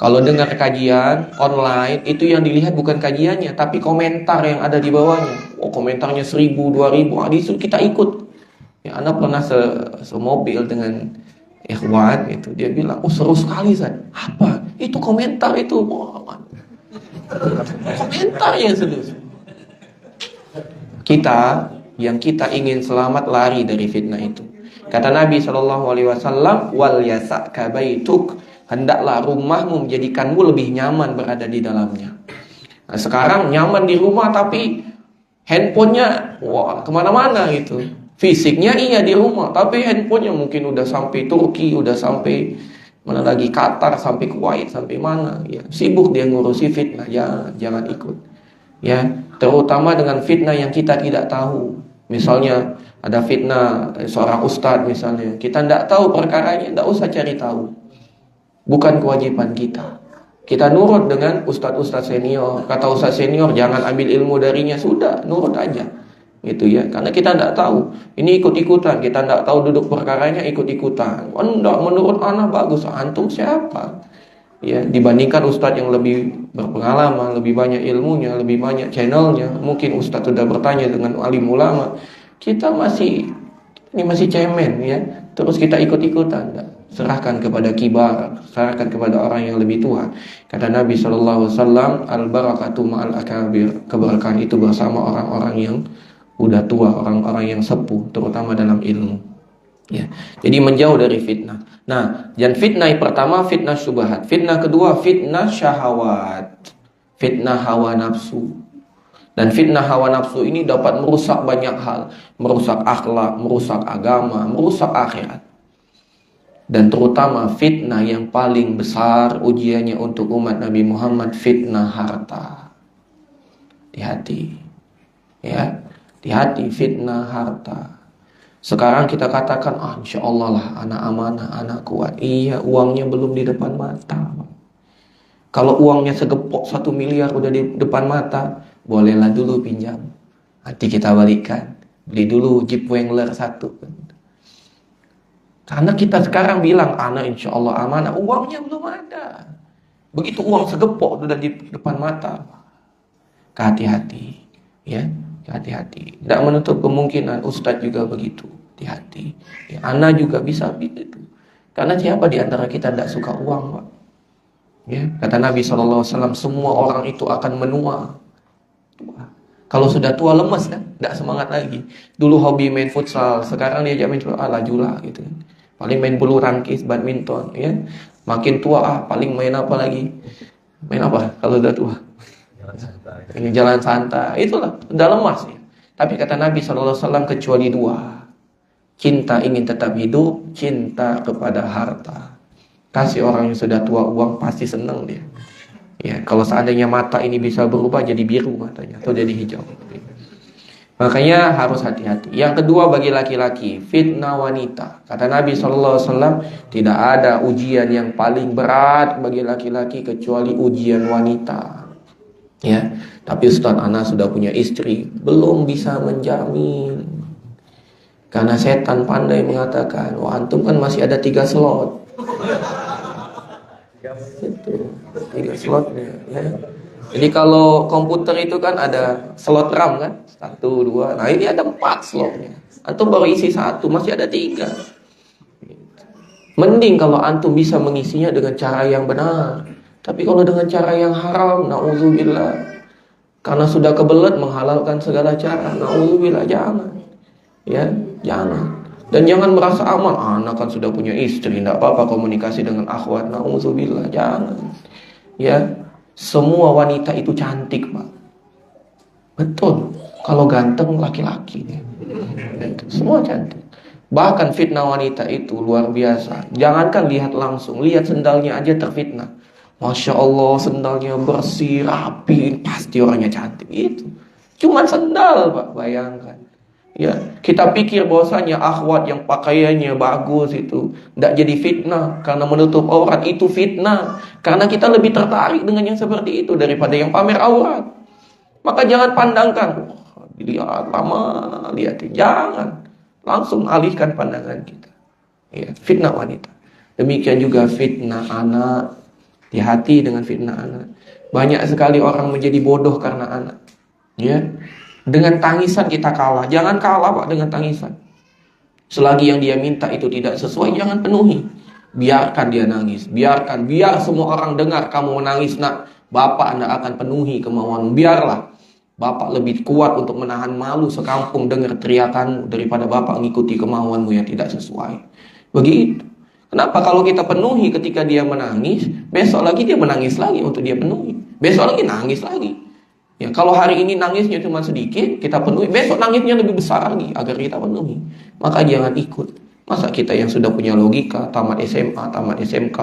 Kalau dengar kajian online, itu yang dilihat bukan kajiannya, tapi komentar yang ada di bawahnya. Oh komentarnya 1000, 2000, disuruh kita ikut. Ya anak pernah semobil dengan ikhwan itu, dia bilang, oh seru sekali Zat. Apa? Itu komentar itu. Komentar yang seru. Kita ingin selamat lari dari fitnah itu. Kata Nabi SAW, wal yasa'ka baituk, hendaklah rumahmu menjadikanmu lebih nyaman berada di dalamnya. Nah, sekarang nyaman di rumah tapi handphonenya kemana-mana gitu. Fisiknya iya di rumah, tapi handphonenya mungkin udah sampai Turki, udah sampai mana lagi Qatar, sampai Kuwait, sampai mana. Ya, sibuk dia ngurusi fitnah, jangan ikut. Ya, terutama dengan fitnah yang kita tidak tahu. Misalnya ada fitnah seorang ustadz misalnya, kita tidak tahu perkaranya, tidak usah cari tahu. Bukan kewajiban kita. Kita nurut dengan ustadz senior. Kata ustadz senior jangan ambil ilmu darinya, sudah nurut aja. Gitu ya, karena kita tidak tahu. Ini ikut-ikutan, kita tidak tahu duduk perkaranya, ikut-ikutan. Enggak, menurut anak bagus. Antum siapa? Ya, dibandingkan ustadz yang lebih berpengalaman, lebih banyak ilmunya, lebih banyak channelnya, mungkin ustadz sudah bertanya dengan alim ulama, kita masih cemen ya, terus kita ikut-ikutan. Serahkan kepada kibar, serahkan kepada orang yang lebih tua. Kata Nabi SAW, al-barakatu ma'al akabir, keberkahan itu bersama orang-orang yang udah tua, orang-orang yang sepuh, terutama dalam ilmu. Ya, jadi menjauh dari fitnah. Nah, dan fitnah pertama fitnah syubhat, fitnah kedua fitnah syahwat, fitnah hawa nafsu. Dan fitnah hawa nafsu ini dapat merusak banyak hal, merusak akhlak, merusak agama, merusak akhirat. Dan terutama fitnah yang paling besar ujiannya untuk umat Nabi Muhammad, fitnah harta. Hati-hati. Ya, hati-hati fitnah harta. Sekarang kita katakan, insya Allah lah anak amanah, anak kuat. Iya, uangnya belum di depan mata. Kalau uangnya segepok 1 miliar udah di depan mata, bolehlah dulu pinjam. Nanti kita balikan. Beli dulu Jeep Wrangler 1. Karena kita sekarang bilang, anak insya Allah amanah, uangnya belum ada. Begitu uang segepok udah di depan mata. Hati-hati, ya. Hati-hati. Tidak menutup kemungkinan ustadz juga begitu. Hati-hati. Ya, anak juga bisa begitu. Karena siapa di antara kita tidak suka uang, Pak? Ya, kata Nabi SAW, semua orang itu akan menua. Tua. Kalau sudah tua lemes kan, tidak semangat lagi. Dulu hobi main futsal, sekarang dia main lajula gitu. Paling main bulu tangkis, badminton, ya. Makin tua paling main apa lagi? Main apa kalau sudah tua? Ini jalan santai, itulah udah lemas ya. Tapi kata Nabi SAW kecuali 2. Cinta ingin tetap hidup, cinta kepada harta. Kasih orang yang sudah tua uang pasti senang dia. Ya, kalau seandainya mata ini bisa berubah jadi biru matanya atau jadi hijau. Makanya harus hati-hati. Yang kedua bagi laki-laki, fitnah wanita. Kata Nabi SAW, tidak ada ujian yang paling berat bagi laki-laki kecuali ujian wanita. Ya, tapi Ustaz, ana sudah punya istri, belum bisa menjamin. Karena setan pandai mengatakan, wah antum kan masih ada 3 slot. Itu 3 slotnya. Ya. Jadi kalau komputer itu kan ada slot RAM kan, 1, 2. Nah ini ada 4 slotnya. Antum baru isi 1, masih ada 3. Mending kalau antum bisa mengisinya dengan cara yang benar. Tapi kalau dengan cara yang haram, na'udzubillah, karena sudah kebelet menghalalkan segala cara, na'udzubillah, jangan. Ya, jangan. Dan jangan merasa aman, anak kan sudah punya istri, tidak apa-apa komunikasi dengan akhwat, na'udzubillah, jangan. Ya, semua wanita itu cantik, Pak. Betul. Kalau ganteng laki-laki, ya. Semua cantik. Bahkan fitnah wanita itu luar biasa. Jangankan lihat langsung, lihat sendalnya aja terfitnah. Masya Allah, sendalnya bersih, rapi, pasti orangnya cantik. Itu cuman sendal, Pak, bayangkan. Ya, kita pikir bahwasanya akhwat yang pakaiannya bagus itu tidak jadi fitnah, karena menutup aurat itu fitnah. Karena kita lebih tertarik dengan yang seperti itu daripada yang pamer aurat. Maka jangan pandangkan, dilihat lama, lihatin. Jangan, langsung alihkan pandangan kita. Ya, fitnah wanita. Demikian juga fitnah anak. Hati-hati dengan fitnah anak. Banyak sekali orang menjadi bodoh karena anak. Ya, dengan tangisan kita kalah. Jangan kalah Pak dengan tangisan. Selagi yang dia minta itu tidak sesuai, jangan penuhi. Biarkan dia nangis. Biar semua orang dengar kamu menangis, nak. Bapak Anda akan penuhi kemauan. Biarlah. Bapak lebih kuat untuk menahan malu sekampung dengar teriakanmu daripada Bapak mengikuti kemauanmu yang tidak sesuai. Begitu. Kenapa? Kalau kita penuhi ketika dia menangis, besok lagi dia menangis lagi untuk dia penuhi. Besok lagi nangis lagi. Ya, kalau hari ini nangisnya cuma sedikit, kita penuhi. Besok nangisnya lebih besar lagi agar kita penuhi. Maka jangan ikut. Masa kita yang sudah punya logika, tamat SMA, tamat SMK,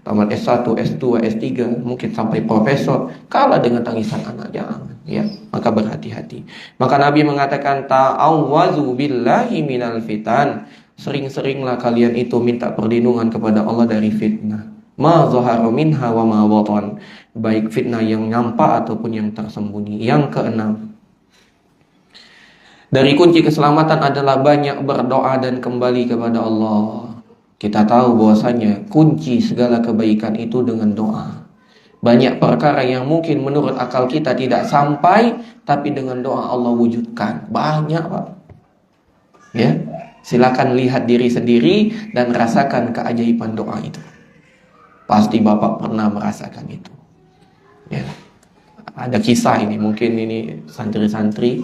tamat S1, S2, S3, mungkin sampai profesor, kalah dengan tangisan anak. Jangan. Ya, maka berhati-hati. Maka Nabi mengatakan ta'awwazu billahi minal fitan. Sering-seringlah kalian itu minta perlindungan kepada Allah dari fitnah. Ma zahara minha wa ma batan. Baik fitnah yang nampak ataupun yang tersembunyi. Yang keenam, dari kunci keselamatan adalah banyak berdoa dan kembali kepada Allah. Kita tahu bahwasanya kunci segala kebaikan itu dengan doa. Banyak perkara yang mungkin menurut akal kita tidak sampai, tapi dengan doa Allah wujudkan. Banyak Pak. Ya, silakan lihat diri sendiri dan rasakan keajaiban doa itu. Pasti Bapak pernah merasakan itu. Ya. Ada kisah ini, mungkin ini santri-santri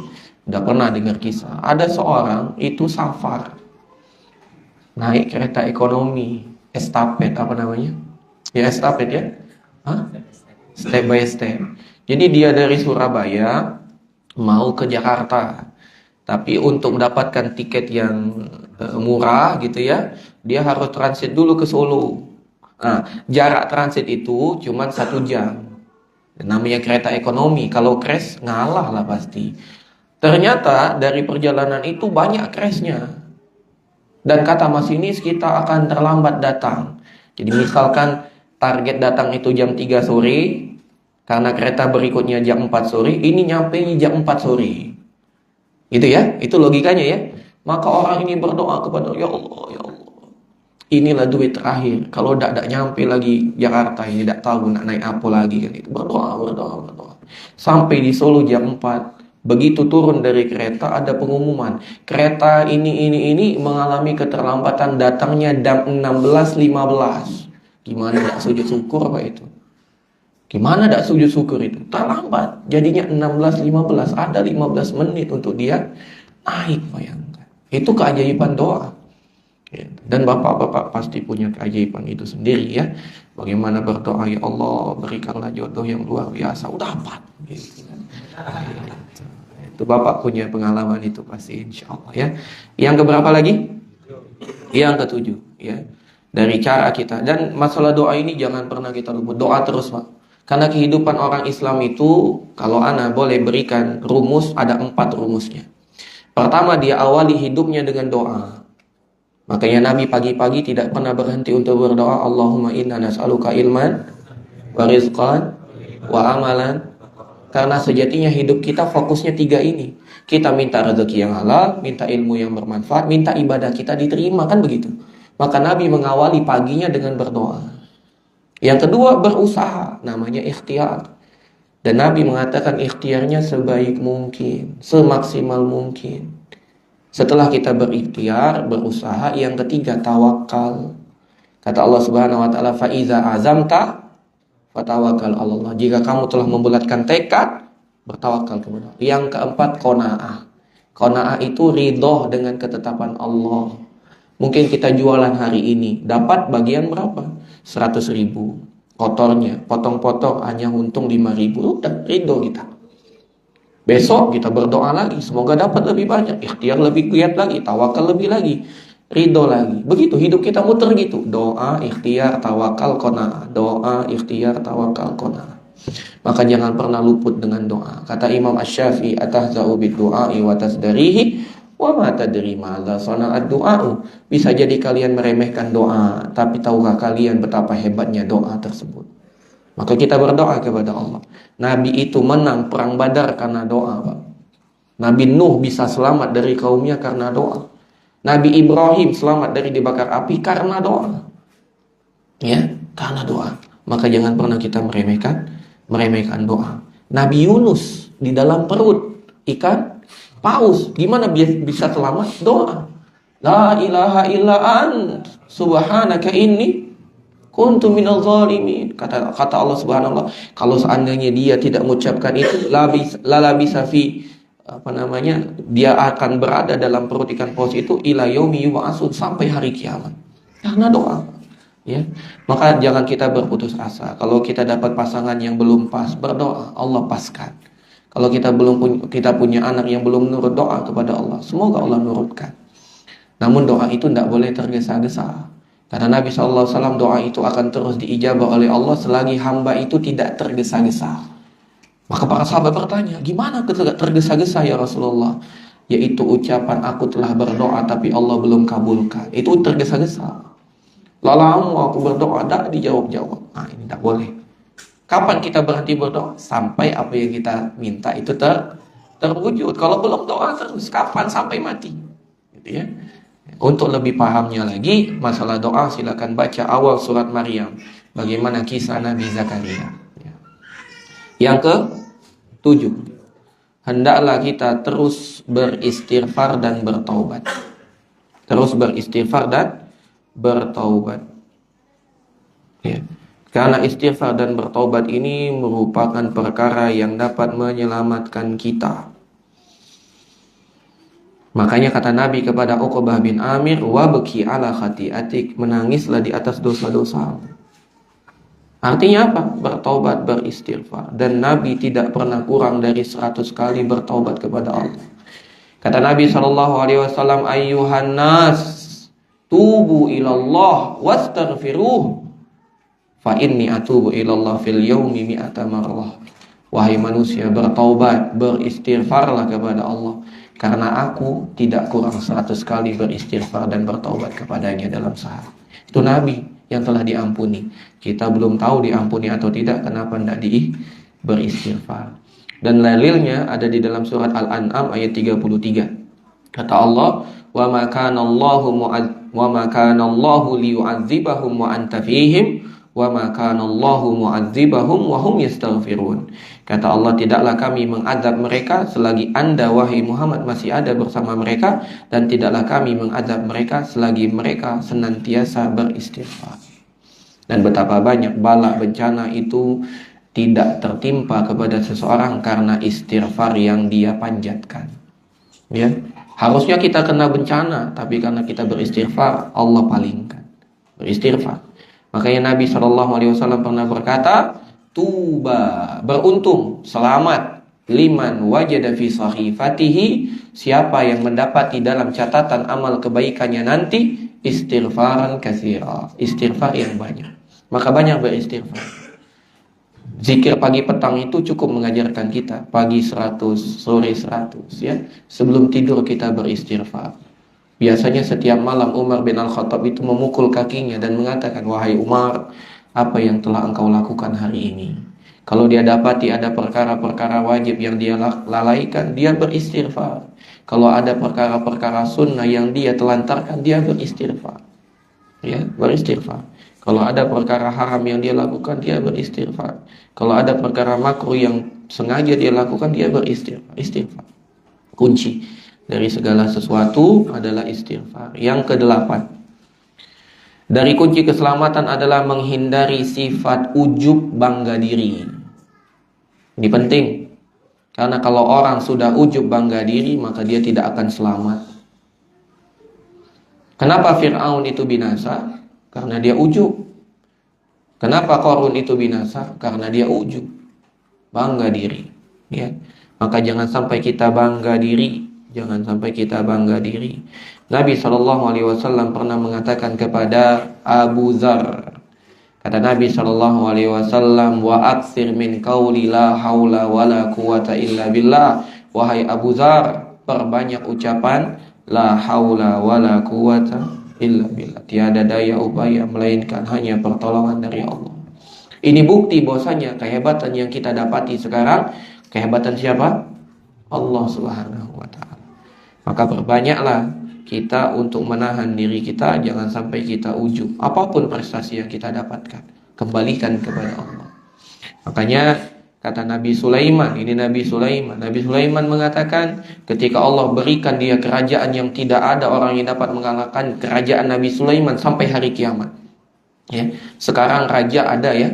udah pernah dengar kisah. Ada seorang itu safar, naik kereta ekonomi, estafet apa namanya? Ya estafet ya. Hah? Step by step. Jadi dia dari Surabaya mau ke Jakarta. Tapi untuk mendapatkan tiket yang murah gitu ya, dia harus transit dulu ke Solo. Nah, jarak transit itu cuma 1 jam. Namanya kereta ekonomi, kalau crash ngalah lah pasti. Ternyata dari perjalanan itu banyak crashnya. Dan kata masinis kita akan terlambat datang. Jadi misalkan target datang itu jam 3 sore, karena kereta berikutnya jam 4 sore, ini nyampe jam 4 sore. Gitu ya, itu logikanya ya. Maka orang ini berdoa kepada ya Allah, ya Allah. Inilah duit terakhir. Kalau tidak nyampe lagi Jakarta ini, tidak tahu nak naik apa lagi kan itu. Berdoa. Sampai di Solo jam 4. Begitu turun dari kereta ada pengumuman. Kereta ini mengalami keterlambatan, datangnya jam 16.15. Gimana tidak sujud syukur Pak itu? Gimana tidak sujud syukur itu? Terlambat. Jadinya 16.15. Ada 15 menit untuk dia naik. Bayangkan. Itu keajaiban doa. Dan bapak-bapak pasti punya keajaiban itu sendiri ya. Bagaimana berdoa, ya Allah berikanlah jodoh yang luar biasa. Udah dapat. Itu bapak punya pengalaman itu pasti insya Allah ya. Yang keberapa lagi? Yang ketujuh ya. Dari cara kita. Dan masalah doa ini jangan pernah kita lupa. Doa terus Pak. Karena kehidupan orang Islam itu, kalau ana boleh berikan rumus, ada 4 rumusnya. Pertama, dia awali hidupnya dengan doa. Makanya Nabi pagi-pagi tidak pernah berhenti untuk berdoa. Allahumma inna nas'aluka ilman wa rizqan wa amalan. Karena sejatinya hidup kita fokusnya 3 ini. Kita minta rezeki yang halal, minta ilmu yang bermanfaat, minta ibadah kita diterima, kan begitu. Maka Nabi mengawali paginya dengan berdoa. Yang kedua, berusaha, namanya ikhtiar. Dan Nabi mengatakan ikhtiarnya sebaik mungkin, semaksimal mungkin. Setelah kita berikhtiar, berusaha, yang ketiga tawakal. Kata Allah Subhanahu wa taala, fa iza azamta fatawakkal 'ala Allah. Jika kamu telah membulatkan tekad, bertawakal kepada Allah. Yang keempat, qanaah. Qanaah itu ridho dengan ketetapan Allah. Mungkin kita jualan hari ini, dapat bagian berapa? 100.000. Kotornya, potong-potong hanya untung 5.000. Udah, ridho kita. Besok kita berdoa lagi, semoga dapat lebih banyak. Ikhtiar lebih giat lagi, tawakal lebih lagi, ridho lagi. Begitu hidup kita muter gitu. Doa, ikhtiar, tawakal, qanaah. Doa, ikhtiar, tawakal, qanaah. Maka jangan pernah luput dengan doa. Kata Imam Asy-Syafi'i, atahza'u bid-du'a'i wa tasdarihi wa ma tadri madza sana'ad du'a'u. Bisa jadi kalian meremehkan doa, tapi tahukah kalian betapa hebatnya doa tersebut? Maka kita berdoa kepada Allah. Nabi itu menang perang Badar karena doa, Pak. Nabi Nuh bisa selamat dari kaumnya karena doa. Nabi Ibrahim selamat dari dibakar api karena doa. Ya, karena doa. Maka jangan pernah kita meremehkan doa. Nabi Yunus di dalam perut ikan paus, gimana bisa selamat? Doa. La ilaha illa ant subhanaka inni kuntu minal zalimin. Kata Allah subhanallah, kalau seandainya dia tidak mengucapkan itu, la bisa fi dia akan berada dalam perut ikan paus itu ila yaumi yub'atsun, sampai hari kiamat. Karena doa. Ya. Maka jangan kita berputus asa. Kalau kita dapat pasangan yang belum pas, berdoa, Allah paskan. Kalau kita punya anak yang belum nurut, doa kepada Allah, semoga Allah nurutkan. Namun doa itu tidak boleh tergesa-gesa. Karena Nabi SAW doa itu akan terus diijabah oleh Allah selagi hamba itu tidak tergesa-gesa. Maka para sahabat bertanya, gimana tergesa-gesa ya Rasulullah? Yaitu ucapan aku telah berdoa tapi Allah belum kabulkan. Itu tergesa-gesa. Lama aku berdoa tak dijawab-jawab. Nah, ini tak boleh. Kapan kita berhenti berdoa? Sampai apa yang kita minta itu terwujud. Kalau belum doa terus, kapan sampai mati? Gitu ya. Untuk lebih pahamnya lagi masalah doa, silakan baca awal surat Maryam. Bagaimana kisah Nabi Zakaria. Yang ke-7, hendaklah kita terus beristighfar dan bertaubat. Terus beristighfar dan bertaubat. Ya. Karena istighfar dan bertaubat ini merupakan perkara yang dapat menyelamatkan kita. Makanya kata Nabi kepada Uqbah bin Amir, wabki ala khati'atik, menangislah di atas dosa-dosa. Artinya apa? Bertaubat, beristighfar. Dan Nabi tidak pernah kurang dari 100 kali bertaubat kepada Allah. Kata Nabi SAW, ayyuhan nas, tubu ilallah wastaghfiruh, fa inni atubu ilallah fil yaumi mi'ata marrah. Wahai manusia, bertaubat, beristighfarlah kepada Allah, karena aku tidak kurang 100 kali beristighfar dan bertaubat kepadanya dalam sehari. Itu Nabi yang telah diampuni. Kita belum tahu diampuni atau tidak, kenapa tidak beristighfar. Dan dalilnya ada di dalam surat Al-An'am ayat 33. Kata Allah, wa ma kana Allahu liyu'adzibahum wa anta fihim wa ma kana Allahu mu'adzibahum wa hum yastaghfirun. Kata Allah, tidaklah kami mengadab mereka selagi Anda wahai Muhammad masih ada bersama mereka, dan tidaklah kami mengadab mereka selagi mereka senantiasa beristighfar. Dan betapa banyak bala bencana itu tidak tertimpa kepada seseorang karena istighfar yang dia panjatkan. Ya, harusnya kita kena bencana, tapi karena kita beristighfar, Allah palingkan. Beristighfar. Makanya Nabi SAW pernah berkata, tuba, beruntung, selamat, liman wajada fi sahifatihi, siapa yang mendapat di dalam catatan amal kebaikannya nanti istighfaran katsira, istighfar yang banyak. Maka banyak beristighfar. Zikir pagi petang itu cukup mengajarkan kita. Pagi 100, sore 100 ya. Sebelum tidur kita beristighfar. Biasanya setiap malam Umar bin Al-Khattab itu memukul kakinya dan mengatakan, wahai Umar, apa yang telah engkau lakukan hari ini? Kalau dia dapati ada perkara-perkara wajib yang dia lalaikan, dia beristighfar. Kalau ada perkara-perkara sunnah yang dia telantarkan, dia beristighfar. Ya, beristighfar. Kalau ada perkara haram yang dia lakukan, dia beristighfar. Kalau ada perkara makruh yang sengaja dia lakukan, dia beristighfar. Istighfar. Kunci dari segala sesuatu adalah istighfar. Yang ke-8, dari kunci keselamatan adalah menghindari sifat ujub bangga diri. Ini penting. Karena kalau orang sudah ujub bangga diri, maka dia tidak akan selamat. Kenapa Fir'aun itu binasa? Karena dia ujub. Kenapa Qarun itu binasa? Karena dia ujub, bangga diri. Ya. Maka jangan sampai kita bangga diri. Jangan sampai kita bangga diri. Nabi SAW pernah mengatakan kepada Abu Dzar. Kata Nabi SAW, wa aktsir min qauli la haula wala quwata illa billah. Wahai Abu Dzar, perbanyak ucapan la haula wala quwata illa billah. Tiada daya upaya melainkan hanya pertolongan dari Allah. Ini bukti bahwasanya kehebatan yang kita dapati sekarang, kehebatan siapa? Allah Subhanahu wa taala. Maka perbanyaklah kita untuk menahan diri kita, jangan sampai kita ujub. Apapun prestasi yang kita dapatkan, kembalikan kepada Allah. Makanya kata Nabi Sulaiman, ini Nabi Sulaiman mengatakan ketika Allah berikan dia kerajaan yang tidak ada orang yang dapat mengalahkan kerajaan Nabi Sulaiman sampai hari kiamat. Ya, sekarang raja ada ya,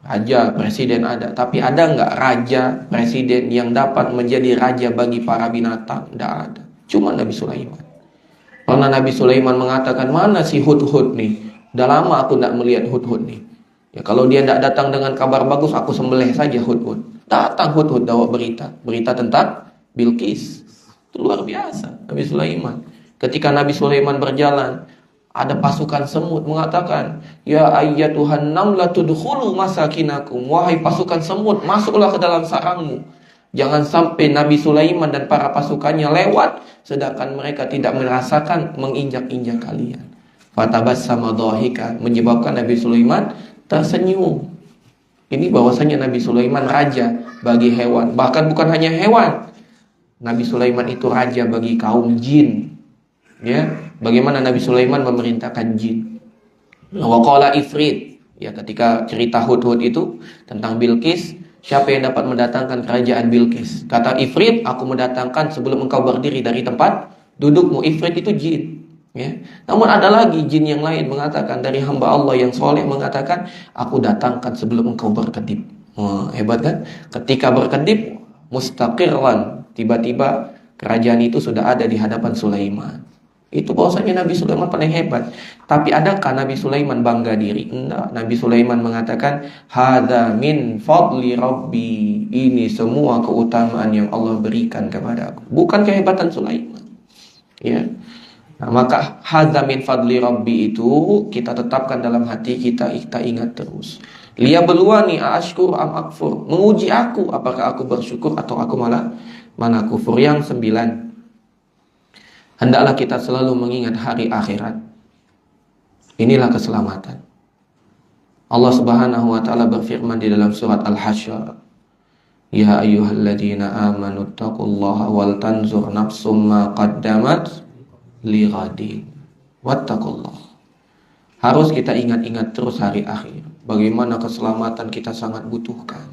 raja presiden ada, tapi ada nggak raja presiden yang dapat menjadi raja bagi para binatang? Tidak ada, cuma Nabi Sulaiman. Pernah Nabi Sulaiman mengatakan, mana si Hudhud nih? Udah lama aku tidak melihat Hudhud nih. Ya, kalau dia tidak datang dengan kabar bagus, aku sembelih saja Hudhud. Datang Hudhud bawa berita tentang Bilqis. Itu luar biasa Nabi Sulaiman. Ketika Nabi Sulaiman berjalan, ada pasukan semut mengatakan, ya ayyatuhan namlatu tudkhulu masakinakum, wahai pasukan semut, masuklah ke dalam sarangmu. Jangan sampai Nabi Sulaiman dan para pasukannya lewat sedangkan mereka tidak merasakan menginjak-injak kalian. Fatabassama dhahika, menyebabkan Nabi Sulaiman tersenyum. Ini bahwasanya Nabi Sulaiman raja bagi hewan, bahkan bukan hanya hewan. Nabi Sulaiman itu raja bagi kaum jin. Ya, bagaimana Nabi Sulaiman memerintahkan jin. Wa qala ifrit, ya ketika cerita Hudhud itu tentang Bilqis, siapa yang dapat mendatangkan kerajaan Bilqis? Kata Ifrit, aku mendatangkan sebelum engkau berdiri dari tempat dudukmu. Ifrit itu jin. Ya. Namun ada lagi jin yang lain mengatakan, dari hamba Allah yang soleh mengatakan, aku datangkan sebelum engkau berkedip. Hebat kan? Ketika berkedip, mustaqirran, tiba-tiba kerajaan itu sudah ada di hadapan Sulaiman. Itu bahwasanya Nabi Sulaiman paling hebat. Tapi adakah Nabi Sulaiman bangga diri? Enggak. Nabi Sulaiman mengatakan, hadza min fadli rabbi. Ini semua keutamaan yang Allah berikan kepada aku. Bukan kehebatan Sulaiman. Ya. Nah, maka hadza min fadli rabbi itu kita tetapkan dalam hati kita ingat terus. Liyabluwani aashkur am akfur. Menguji aku, apakah aku bersyukur atau aku mana kufur. Yang 9. Hendaklah kita selalu mengingat hari akhirat. Inilah keselamatan. Allah Subhanahu wa taala berfirman di dalam surat Al-Hasyr, ya ayyuhalladzina amanu taqullaha wal tanzur nafsum ma qaddamat lighadin wattaqullah. Harus kita ingat-ingat terus hari akhir. Bagaimana keselamatan kita sangat butuhkan.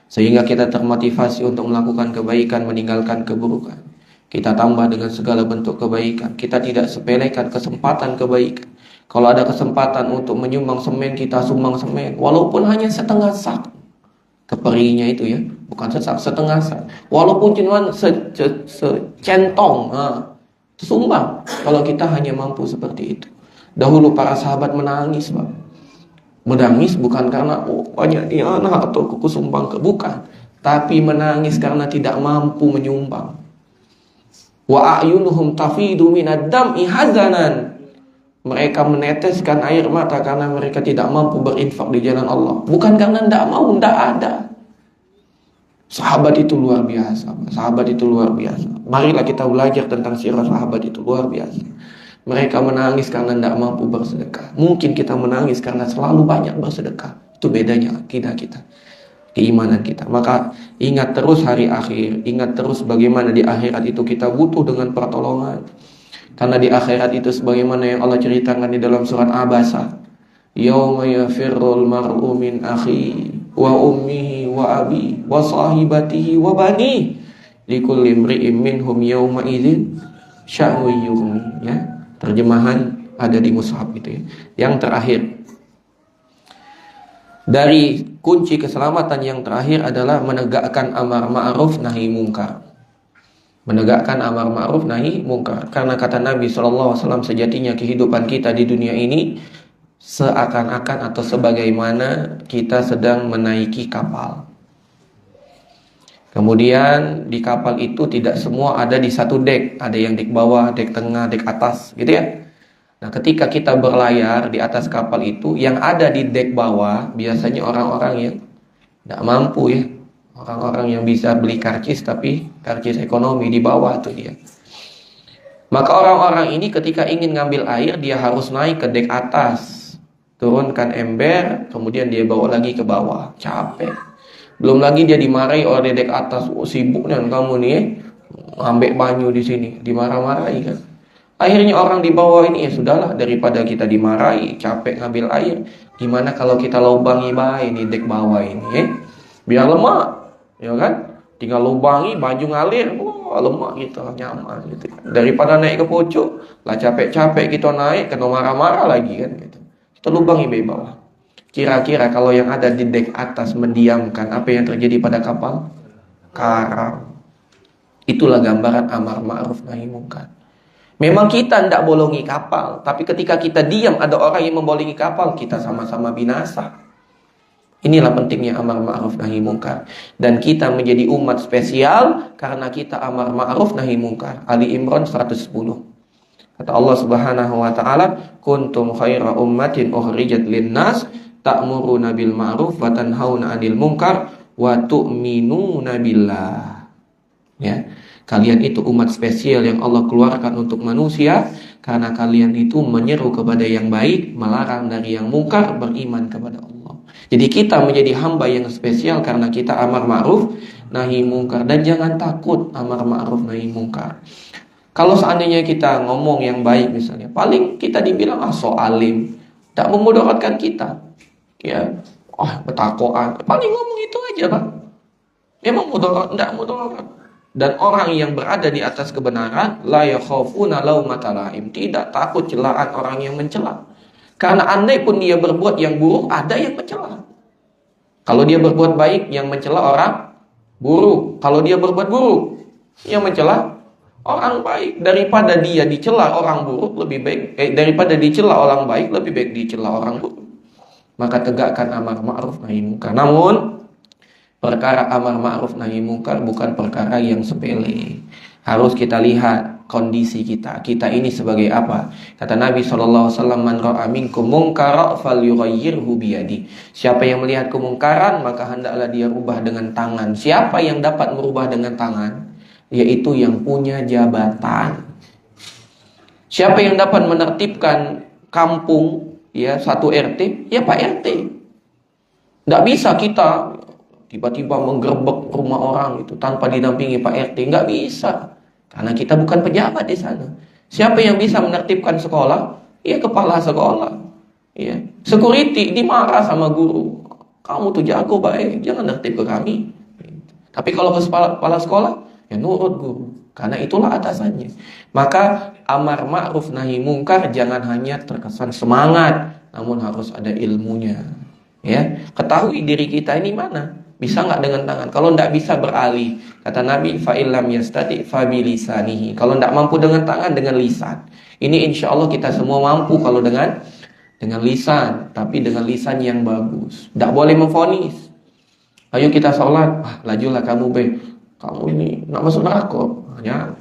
Sehingga kita termotivasi untuk melakukan kebaikan, meninggalkan keburukan. Kita tambah dengan segala bentuk kebaikan. Kita tidak sepelekan kesempatan kebaikan. Kalau ada kesempatan untuk menyumbang semen, kita sumbang semen. Walaupun hanya setengah sak. Keperinya itu ya. Bukan sesak, setengah sak. Walaupun cuma secentong. Sumbang. Kalau kita hanya mampu seperti itu. Dahulu para sahabat menangis, Pak. Menangis bukan karena banyak anak atau kuku sumbang ke. Bukan. Tapi menangis karena tidak mampu menyumbang. Wa a'yunuhum tafidu minad dam'i hazanan. Mereka meneteskan air mata karena mereka tidak mampu berinfak di jalan Allah. Bukan karena tidak mau, tidak ada. Sahabat itu luar biasa. Sahabat itu luar biasa. Marilah kita belajar tentang sirah sahabat itu luar biasa. Mereka menangis karena tidak mampu bersedekah. Mungkin kita menangis karena selalu banyak bersedekah. Itu bedanya akidah kita, keimanan kita. Maka ingat terus hari akhir. Ingat terus bagaimana di akhirat itu kita butuh dengan pertolongan. Karena di akhirat itu sebagaimana yang Allah ceritakan di dalam surat Abasa, yauma yafirrul mar'u min akhi wa ummihi wa abi wa sahibatihi wa bani likulli imri'in minhum yauma idzin sya'nu yughni. Ya, terjemahan ada di mushaf itu ya. Yang terakhir, dari kunci keselamatan yang terakhir adalah menegakkan amar ma'ruf nahi mungkar. Menegakkan amar ma'ruf nahi mungkar. Karena kata Nabi SAW, sejatinya kehidupan kita di dunia ini seakan-akan atau sebagaimana kita sedang menaiki kapal. Kemudian di kapal itu tidak semua ada di satu dek. Ada yang dek bawah, dek tengah, dek atas, gitu ya. Nah, ketika kita berlayar di atas kapal itu, yang ada di dek bawah biasanya orang-orang yang tidak mampu ya. Orang-orang yang bisa beli karcis tapi karcis ekonomi di bawah tuh dia. Maka orang-orang ini ketika ingin ngambil air, dia harus naik ke dek atas, turunkan ember, kemudian dia bawa lagi ke bawah. Capek. Belum lagi dia dimarahi oleh dek atas. Oh, sibuk kan kamu nih, ambek banyu di sini, dimarah-marahi kan. Akhirnya orang di bawah ini, ya sudahlah, daripada kita dimarahi, capek ngambil air, gimana kalau kita lubangi baik ini dek bawah ini, biar lemak, ya kan? Tinggal lubangi, baju ngalir, lemak kita, nyaman gitu. Daripada naik ke pucuk, lah capek-capek kita naik, kena marah-marah lagi kan gitu. Kita lubangi baik bawah. Kira-kira kalau yang ada di dek atas mendiamkan, apa yang terjadi pada kapal? Karam. Itulah gambaran amar ma'ruf nahi munkar. Memang kita tidak bolongi kapal, tapi ketika kita diam ada orang yang membolongi kapal, kita sama-sama binasa. Inilah pentingnya amar ma'ruf nahi munkar. Dan kita menjadi umat spesial karena kita amar ma'ruf nahi munkar. Ali Imran 110. Kata Allah Subhanahu wa taala, "Kuntum khaira ummatin ukhrijat lin-nas ta'muruna bil ma'ruf wa tanhauna 'anil munkar wa tu'minuna billah." Ya. Kalian itu umat spesial yang Allah keluarkan untuk manusia karena kalian itu menyeru kepada yang baik, melarang dari yang mungkar, beriman kepada Allah. Jadi kita menjadi hamba yang spesial karena kita amar ma'ruf nahi mungkar. Dan jangan takut amar ma'ruf nahi mungkar. Kalau seandainya kita ngomong yang baik misalnya, paling kita dibilang so alim, tak memudaratkan kita. Ya, betakoan, paling ngomong itu aja Pak. Memang mudarat, tidak mudarat. Dan orang yang berada di atas kebenaran, la yakhafuna laumata laim, tidak takut celaan orang yang mencela. Karena andai pun dia berbuat yang buruk, ada yang mencela. Kalau dia berbuat baik, yang mencela orang buruk. Kalau dia berbuat buruk, yang mencela orang baik. Daripada dia dicela orang buruk, lebih baik daripada dicela orang baik, lebih baik dicela orang buruk. Maka tegakkan amar ma'ruf nahi munkar. Namun perkara amar ma'ruf nahi munkar bukan perkara yang sepele. Harus kita lihat kondisi kita. Kita ini sebagai apa? Kata Nabi SAW, "Man ra'a minkum munkara falyughayyirhu biyadi." Siapa yang melihat kemungkaran, maka hendaklah dia rubah dengan tangan. Siapa yang dapat merubah dengan tangan? Yaitu yang punya jabatan. Siapa yang dapat menertibkan kampung, ya, satu RT? Ya Pak RT. Tidak bisa kita tiba-tiba menggerebek rumah orang itu tanpa didampingi Pak RT, nggak bisa. Karena kita bukan pejabat di sana. Siapa yang bisa menertibkan sekolah? Ya kepala sekolah. Ya, security dimarah sama guru. Kamu tuh jago baik, jangan nertib ke kami. Tapi kalau ke kepala sekolah, ya nurut guru. Karena itulah atasannya. Maka amar ma'ruf nahi munkar jangan hanya terkesan semangat, namun harus ada ilmunya. Ya, ketahui diri kita ini mana. Bisa nggak dengan tangan? Kalau nggak bisa beralih. Kata Nabi, fa'illam yastati fabilisanihi. Kalau nggak mampu dengan tangan, dengan lisan. Ini insya Allah kita semua mampu kalau dengan lisan. Tapi dengan lisan yang bagus. Nggak boleh memvonis. Ayo kita sholat. Lajulah kamu kamu ini nggak masuk neraka. Ya.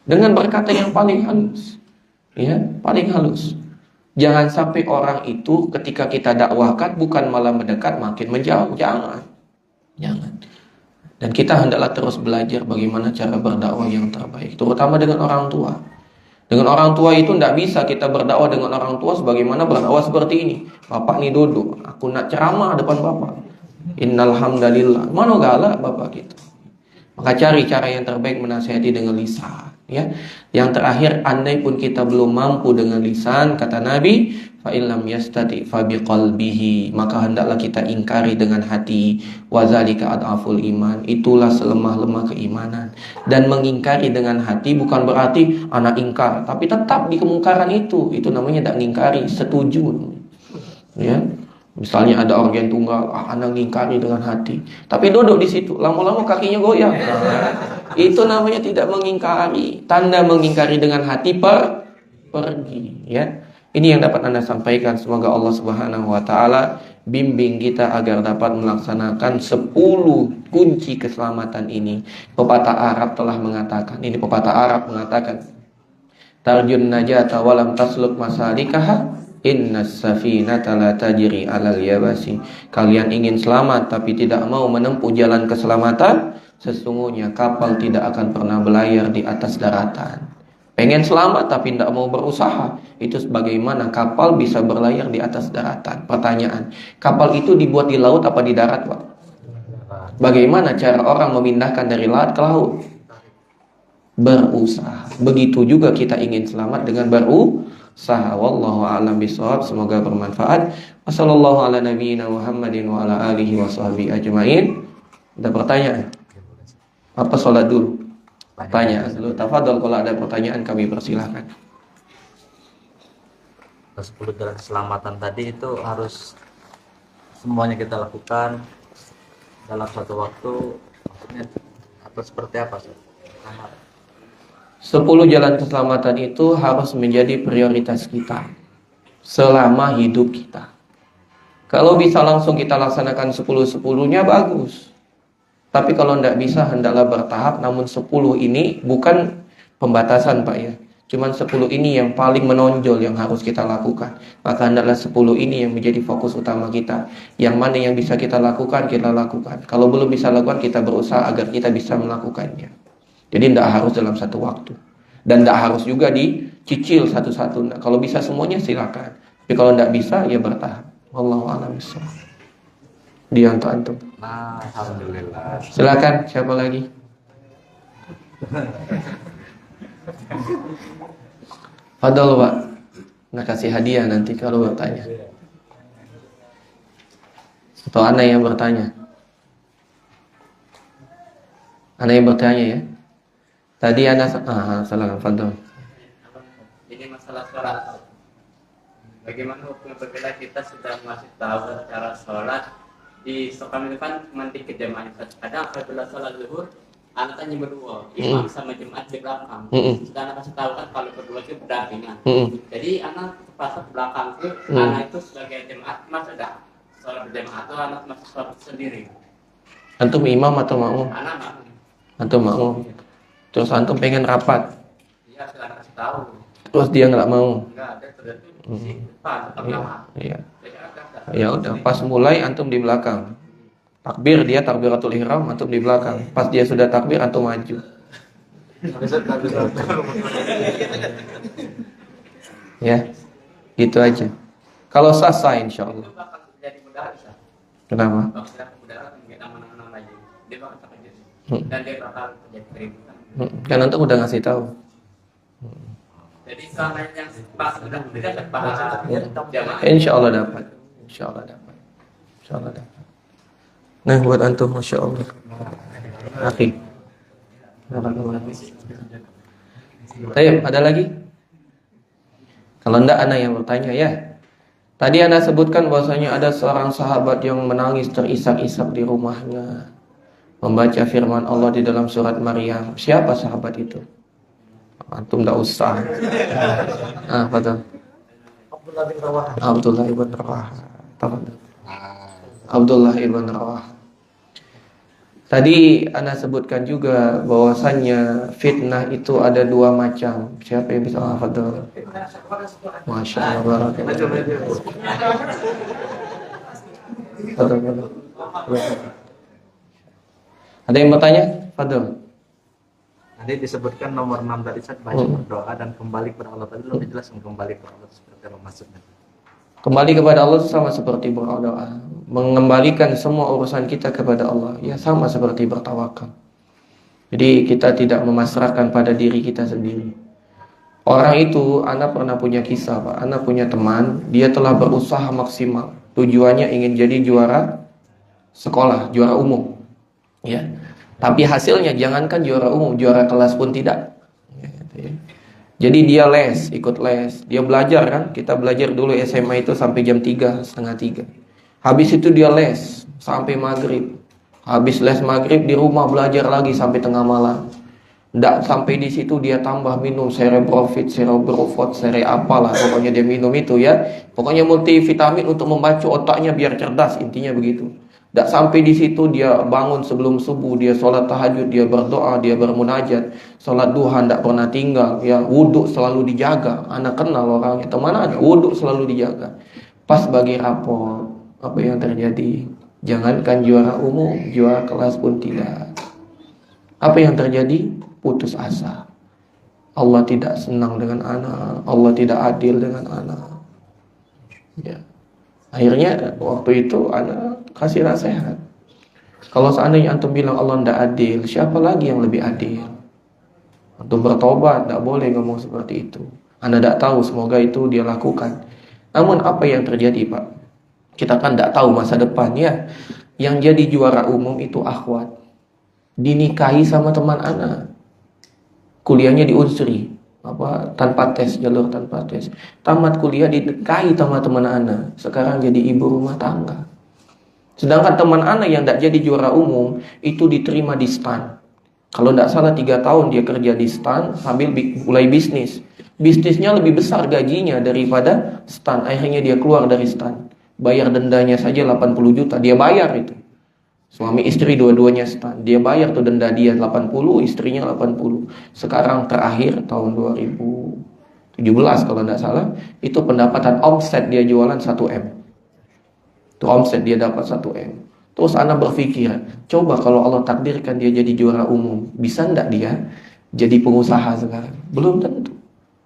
Dengan berkata yang paling halus. Ya, paling halus. Jangan sampai orang itu ketika kita dakwahkan bukan malah mendekat makin menjauh. Jangan. Dan kita hendaklah terus belajar bagaimana cara berdakwah yang terbaik, terutama dengan orang tua. Dengan orang tua itu tidak bisa kita berdakwah dengan orang tua sebagaimana berdakwah seperti ini. Bapak nih duduk, aku nak ceramah depan bapak. Innal hamdalillah. Mana galak bapak kita. Maka cari cara yang terbaik menasihati dengan lisan. Ya, yang terakhir, andai pun kita belum mampu dengan lisan, kata Nabi, fa illam yastati fa biqalbihi, maka hendaklah kita ingkari dengan hati. Wazalika adaful iman, itulah selemah-lemah keimanan. Dan mengingkari dengan hati bukan berarti anak ingkar, tapi tetap di kemungkaran itu namanya tak ngingkari, setuju. Ya. Misalnya ada organ tunggal, anak ngingkari dengan hati, tapi duduk di situ, lama-lama kakinya goyang. Itu namanya tidak mengingkari. Tanda mengingkari dengan hati pergi. Ya, ini yang dapat Anda sampaikan. Semoga Allah Subhanahu Wa Taala bimbing kita agar dapat melaksanakan 10 kunci keselamatan ini. Pepatah Arab telah mengatakan. Ini pepatah Arab mengatakan, tarjun najata walam tasluk masalikaha. Innas safinata la tajri 'alal yabasi. Kalian ingin selamat tapi tidak mau menempuh jalan keselamatan, sesungguhnya kapal tidak akan pernah berlayar di atas daratan. Pengen selamat tapi tidak mau berusaha, itu sebagaimana kapal bisa berlayar di atas daratan. Pertanyaan, kapal itu dibuat di laut apa di darat, Pak? Bagaimana cara orang memindahkan dari laut ke laut? Berusaha. Begitu juga kita ingin selamat dengan berusaha. Wallahu a'lam bishawab. Semoga bermanfaat. Wassallallahu ala nabiyyina Muhammadin wa ala alihi wa sahbihi ajmain. Ada pertanyaan? Apa sholat dulu? Pertanyaan dulu. Tafadhol, kalau ada pertanyaan kami persilahkan. 10 jalan keselamatan tadi itu harus semuanya kita lakukan dalam suatu waktu, maksudnya atau seperti apa sih? 10 jalan keselamatan itu harus menjadi prioritas kita selama hidup kita. Kalau bisa langsung kita laksanakan 10-10-nya bagus. Tapi kalau tidak bisa, hendaklah bertahap. Namun 10 ini bukan pembatasan Pak ya. Cuman 10 ini yang paling menonjol yang harus kita lakukan. Maka hendaklah 10 ini yang menjadi fokus utama kita. Yang mana yang bisa kita lakukan, kita lakukan. Kalau belum bisa lakukan, kita berusaha agar kita bisa melakukannya. Jadi tidak harus dalam satu waktu. Dan tidak harus juga dicicil satu-satu. Nah, kalau bisa semuanya silakan. Tapi kalau tidak bisa, ya bertahap. Wallahu a'lam bishawab. Dia untuk antum. Nah, alhamdulillah. Silakan, siapa lagi? Fadol Pak, nak kasih hadiah nanti kalau bertanya. Atau Ana yang bertanya? Ana yang bertanya ya. Tadi Ana salah Fadol. Ini masalah sholat. Bagaimana hukum berbeda kita sudah masih tahu cara sholat di Sokam itu kan cuma dikit jamaahnya. Kadang apabila sholat zuhur anak tanya berdua, imam sama jemaat di belakang. Sudah anak kasih tahu kan kalau berdua itu berdampingan. Jadi anak pas belakang itu, anak itu sebagai jemaat masih ada sholat berjamaah atau anak masih sholat sendiri. Antum imam atau makmum? Anak makmum. Antum makmum. Terus antum pengen rapat. Iya, sudah anak kasih tahu. Terus dia nggak mau. Enggak ada terus di depan belakang. Iya. Jadi agak Ya udah, pas mulai antum di belakang. Takbir dia takbiratul ihram, antum di belakang. Pas dia sudah takbir antum maju. Ya. Gitu aja. Kalau sah insyaallah. itu bakal jadi mudah bisa. Kenapa? Bakal jadi mudah nggak aman-aman lagi. Dia bakal terkejut. Dan dia bakal terjadi keributan. Kan antum udah ngasih tahu. Jadi selama yang pas sudah tidak bahasa jamaah. Insyaallah dapat. Insyaallah dapat. Insyaallah dapat. Nah, buat antum masyaallah. Akhi. Baik, ada lagi? Kalau enggak ana yang bertanya ya. Tadi ana sebutkan bahwasanya ada seorang sahabat yang menangis terisak-isak di rumahnya membaca firman Allah di dalam surat Maryam. Siapa sahabat itu? Antum enggak usah. Betul. Abdullah ibn Rawaha. Abdullah ibn Rawaha. Tadi ana sebutkan juga bahwasannya fitnah itu ada 2 macam. Siapa yang bisa hafal? Masya Allah, barakallahu. Ada yang bertanya? Fadl. Tadi disebutkan nomor 6 tadi saat baca berdoa dan kembali kepada Allah, tadi lebih jelas kembali kepada Allah seperti apa maksudnya. Kembali kepada Allah sama seperti berdoa. Mengembalikan semua urusan kita kepada Allah. Ya sama seperti bertawakal. Jadi kita tidak memasrahkan pada diri kita sendiri. Orang itu, anak pernah punya kisah Pak. Anak punya teman, dia telah berusaha maksimal. Tujuannya ingin jadi juara sekolah, juara umum. Ya. Tapi hasilnya jangankan juara umum, juara kelas pun tidak. Jadi dia les, ikut les. Dia belajar kan, kita belajar dulu SMA itu sampai jam 3, setengah 3. Habis itu dia les sampai maghrib. Habis les maghrib di rumah belajar lagi sampai tengah malam. Nggak sampai di situ dia tambah minum cerebrofit, cerebrofot, apalah. Pokoknya dia minum itu ya. Pokoknya multivitamin untuk membantu otaknya biar cerdas, intinya begitu. Nggak sampai di situ dia bangun sebelum subuh, dia sholat tahajud, dia berdoa, dia bermunajat, sholat duha nggak pernah tinggal, ya wudhu selalu dijaga. Anak kenal orangnya, teman ada, wudhu selalu dijaga. Pas bagi rapor, apa yang terjadi? Jangankan juara umum, juara kelas pun tidak. Apa yang terjadi? Putus asa. Allah tidak senang dengan anak, Allah tidak adil dengan anak. Ya. Akhirnya waktu itu anak kasih nasihat. Kalau seandainya antum bilang Allah tidak adil, siapa lagi yang lebih adil? Antum bertobat, tidak boleh ngomong seperti itu. Anda tidak tahu, semoga itu dia lakukan. Namun apa yang terjadi Pak? Kita kan tidak tahu masa depannya. Yang jadi juara umum itu akhwat, dinikahi sama teman anak, kuliahnya di Unsri, tanpa tes, jalur tanpa tes. Tamat kuliah dinikahi sama teman anak, sekarang jadi ibu rumah tangga. Sedangkan teman anak yang tidak jadi juara umum itu diterima di stan. Kalau tidak salah 3 tahun dia kerja di stan sambil mulai bisnis. Bisnisnya lebih besar gajinya daripada stan. Akhirnya dia keluar dari stan. Bayar dendanya saja 80 juta, dia bayar itu. Suami istri dua-duanya stan. Dia bayar tuh denda dia 80, istrinya 80. Sekarang terakhir tahun 2017 kalau tidak salah, itu pendapatan omset dia jualan 1M. Itu omset dia dapat 1M. Terus anak berpikir, coba kalau Allah takdirkan dia jadi juara umum, bisa enggak dia jadi pengusaha sekarang? Belum tentu.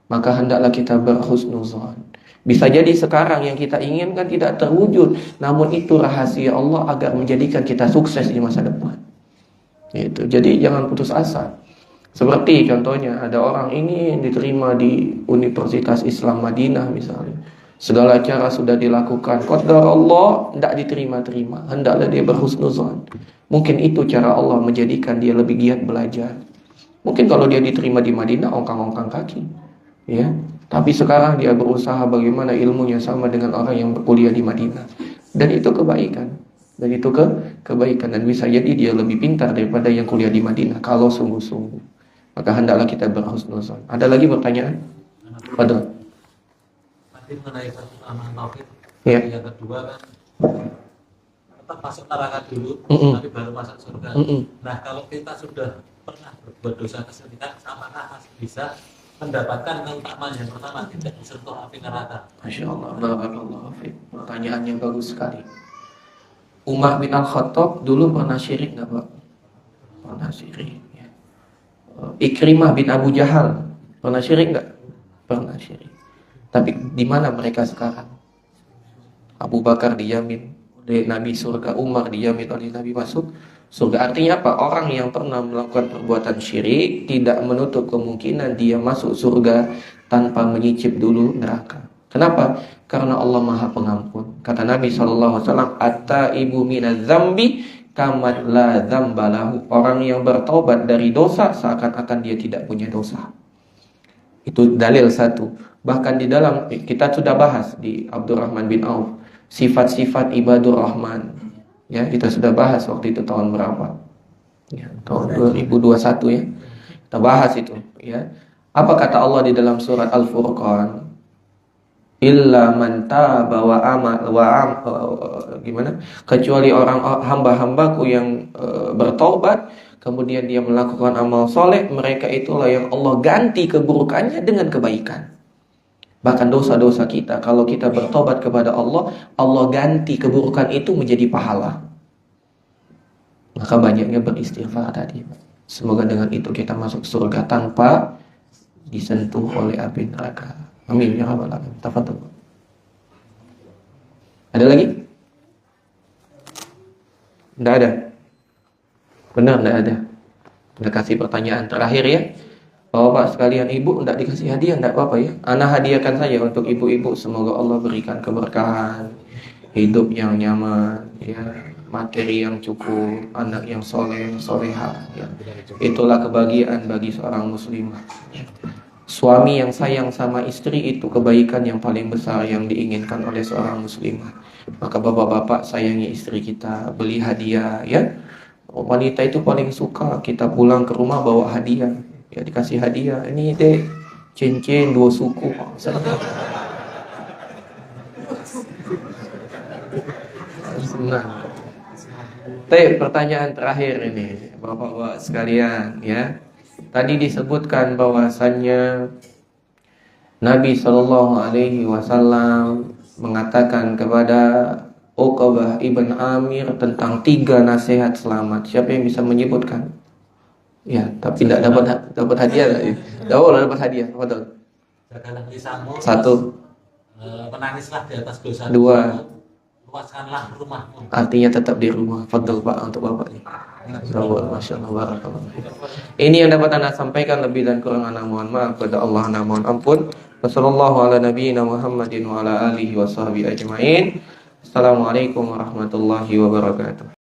Maka hendaklah kita berhusnuzon. Bisa jadi sekarang yang kita inginkan tidak terwujud, namun itu rahasia Allah agar menjadikan kita sukses di masa depan. Itu. Jadi jangan putus asa. Seperti contohnya ada orang ini diterima di Universitas Islam Madinah misalnya. Segala cara sudah dilakukan, qadar Allah tidak diterima-terima. Hendaklah dia berhusnuzon. Mungkin itu cara Allah menjadikan dia lebih giat belajar. Mungkin kalau dia diterima di Madinah ongkang-ongkang kaki, ya. Tapi sekarang dia berusaha bagaimana ilmunya sama dengan orang yang berkuliah di Madinah. Dan itu kebaikan. Dan itu kebaikan. Dan bisa jadi dia lebih pintar daripada yang kuliah di Madinah kalau sungguh-sungguh. Maka hendaklah kita berhusnuzon. Ada lagi pertanyaan? Fadhil. Nanti mengenai satu amal tauhid. Ya. Yang kedua kan tetap masuk neraka dulu, tapi baru masuk surga. Nah, kalau kita sudah pernah berbuat dosa kesyirikan, apakah masih bisa mendapatkan keutamaan yang pertama, tidak disentuh api neraka? Masya Allah, barakallahu fiik. Pertanyaan yang bagus sekali. Umar bin Al-Khattab dulu pernah syirik nggak Pak? Pernah syirik. Ya. Ikrimah bin Abu Jahal pernah syirik nggak? Pernah syirik. Tapi di mana mereka sekarang? Abu Bakar dijamin oleh Nabi surga, Umar dijamin oleh Nabi masuk surga. Artinya apa? Orang yang pernah melakukan perbuatan syirik tidak menutup kemungkinan dia masuk surga tanpa menyicip dulu neraka. Kenapa? Karena Allah Maha Pengampun. Kata Nabi SAW, "At-taibu minadz dzambi kaman la dzambalahu." Orang yang bertobat dari dosa seakan-akan dia tidak punya dosa. Itu dalil satu. Bahkan di dalam kita sudah bahas di Abdurrahman bin Auf sifat-sifat ibadur Rahman. Ya, kita sudah bahas waktu itu tahun berapa? Ya, tahun 2021 ya. Kita bahas itu, ya. Apa kata Allah di dalam surat Al-Furqan? Illa man taba gimana? Kecuali orang hamba-hambaku yang bertaubat, kemudian dia melakukan amal soleh, mereka itulah yang Allah ganti keburukannya dengan kebaikan. Bahkan dosa-dosa kita, kalau kita bertobat kepada Allah, Allah ganti keburukan itu menjadi pahala. Maka banyaknya beristighfar tadi. Semoga dengan itu kita masuk surga tanpa disentuh oleh api neraka. Amin ya rabbal alamin. Tafadhol. Ada lagi? Tidak ada. Benar tidak ada. Udah kasih pertanyaan terakhir ya. Bapak sekalian, ibu tidak dikasih hadiah, tidak apa-apa ya. Ana hadiahkan saja untuk ibu-ibu. Semoga Allah berikan keberkahan, hidup yang nyaman, ya, materi yang cukup, anak yang soleh, soleha. Ya. Itulah kebahagiaan bagi seorang muslimah. Ya. Suami yang sayang sama istri itu kebaikan yang paling besar yang diinginkan oleh seorang muslimah. Maka bapak-bapak sayangi istri kita, beli hadiah, ya. Wanita itu paling suka kita pulang ke rumah bawa hadiah. Ya, dikasih hadiah, ini deh cincin 2 suku. Senang. Pertanyaan terakhir ini, bapak-bapak sekalian, ya. Tadi disebutkan bahwasannya Nabi SAW mengatakan kepada Uqbah ibn Amir tentang 3 nasihat selamat. Siapa yang bisa menyebutkan? Ya, tapi tidak dapat hadiah. Dapat hadiah. Betul. Jagalah lisanmu. 1. Menangislah di atas dosa. 2. Luaskan tinggalkanlah rumahmu. Artinya tetap di rumah. Fadl Pak untuk Bapak nih. Masya Allah, barakallah. Ini yang dapat Anda sampaikan, lebih dan kurang Anda mohon maaf kepada Allah, Anda mohon ampun. Wassallallahu ala nabiyyina Muhammadin wa ala alihi wa sahbihi ajma'in. Assalamualaikum warahmatullahi wabarakatuh.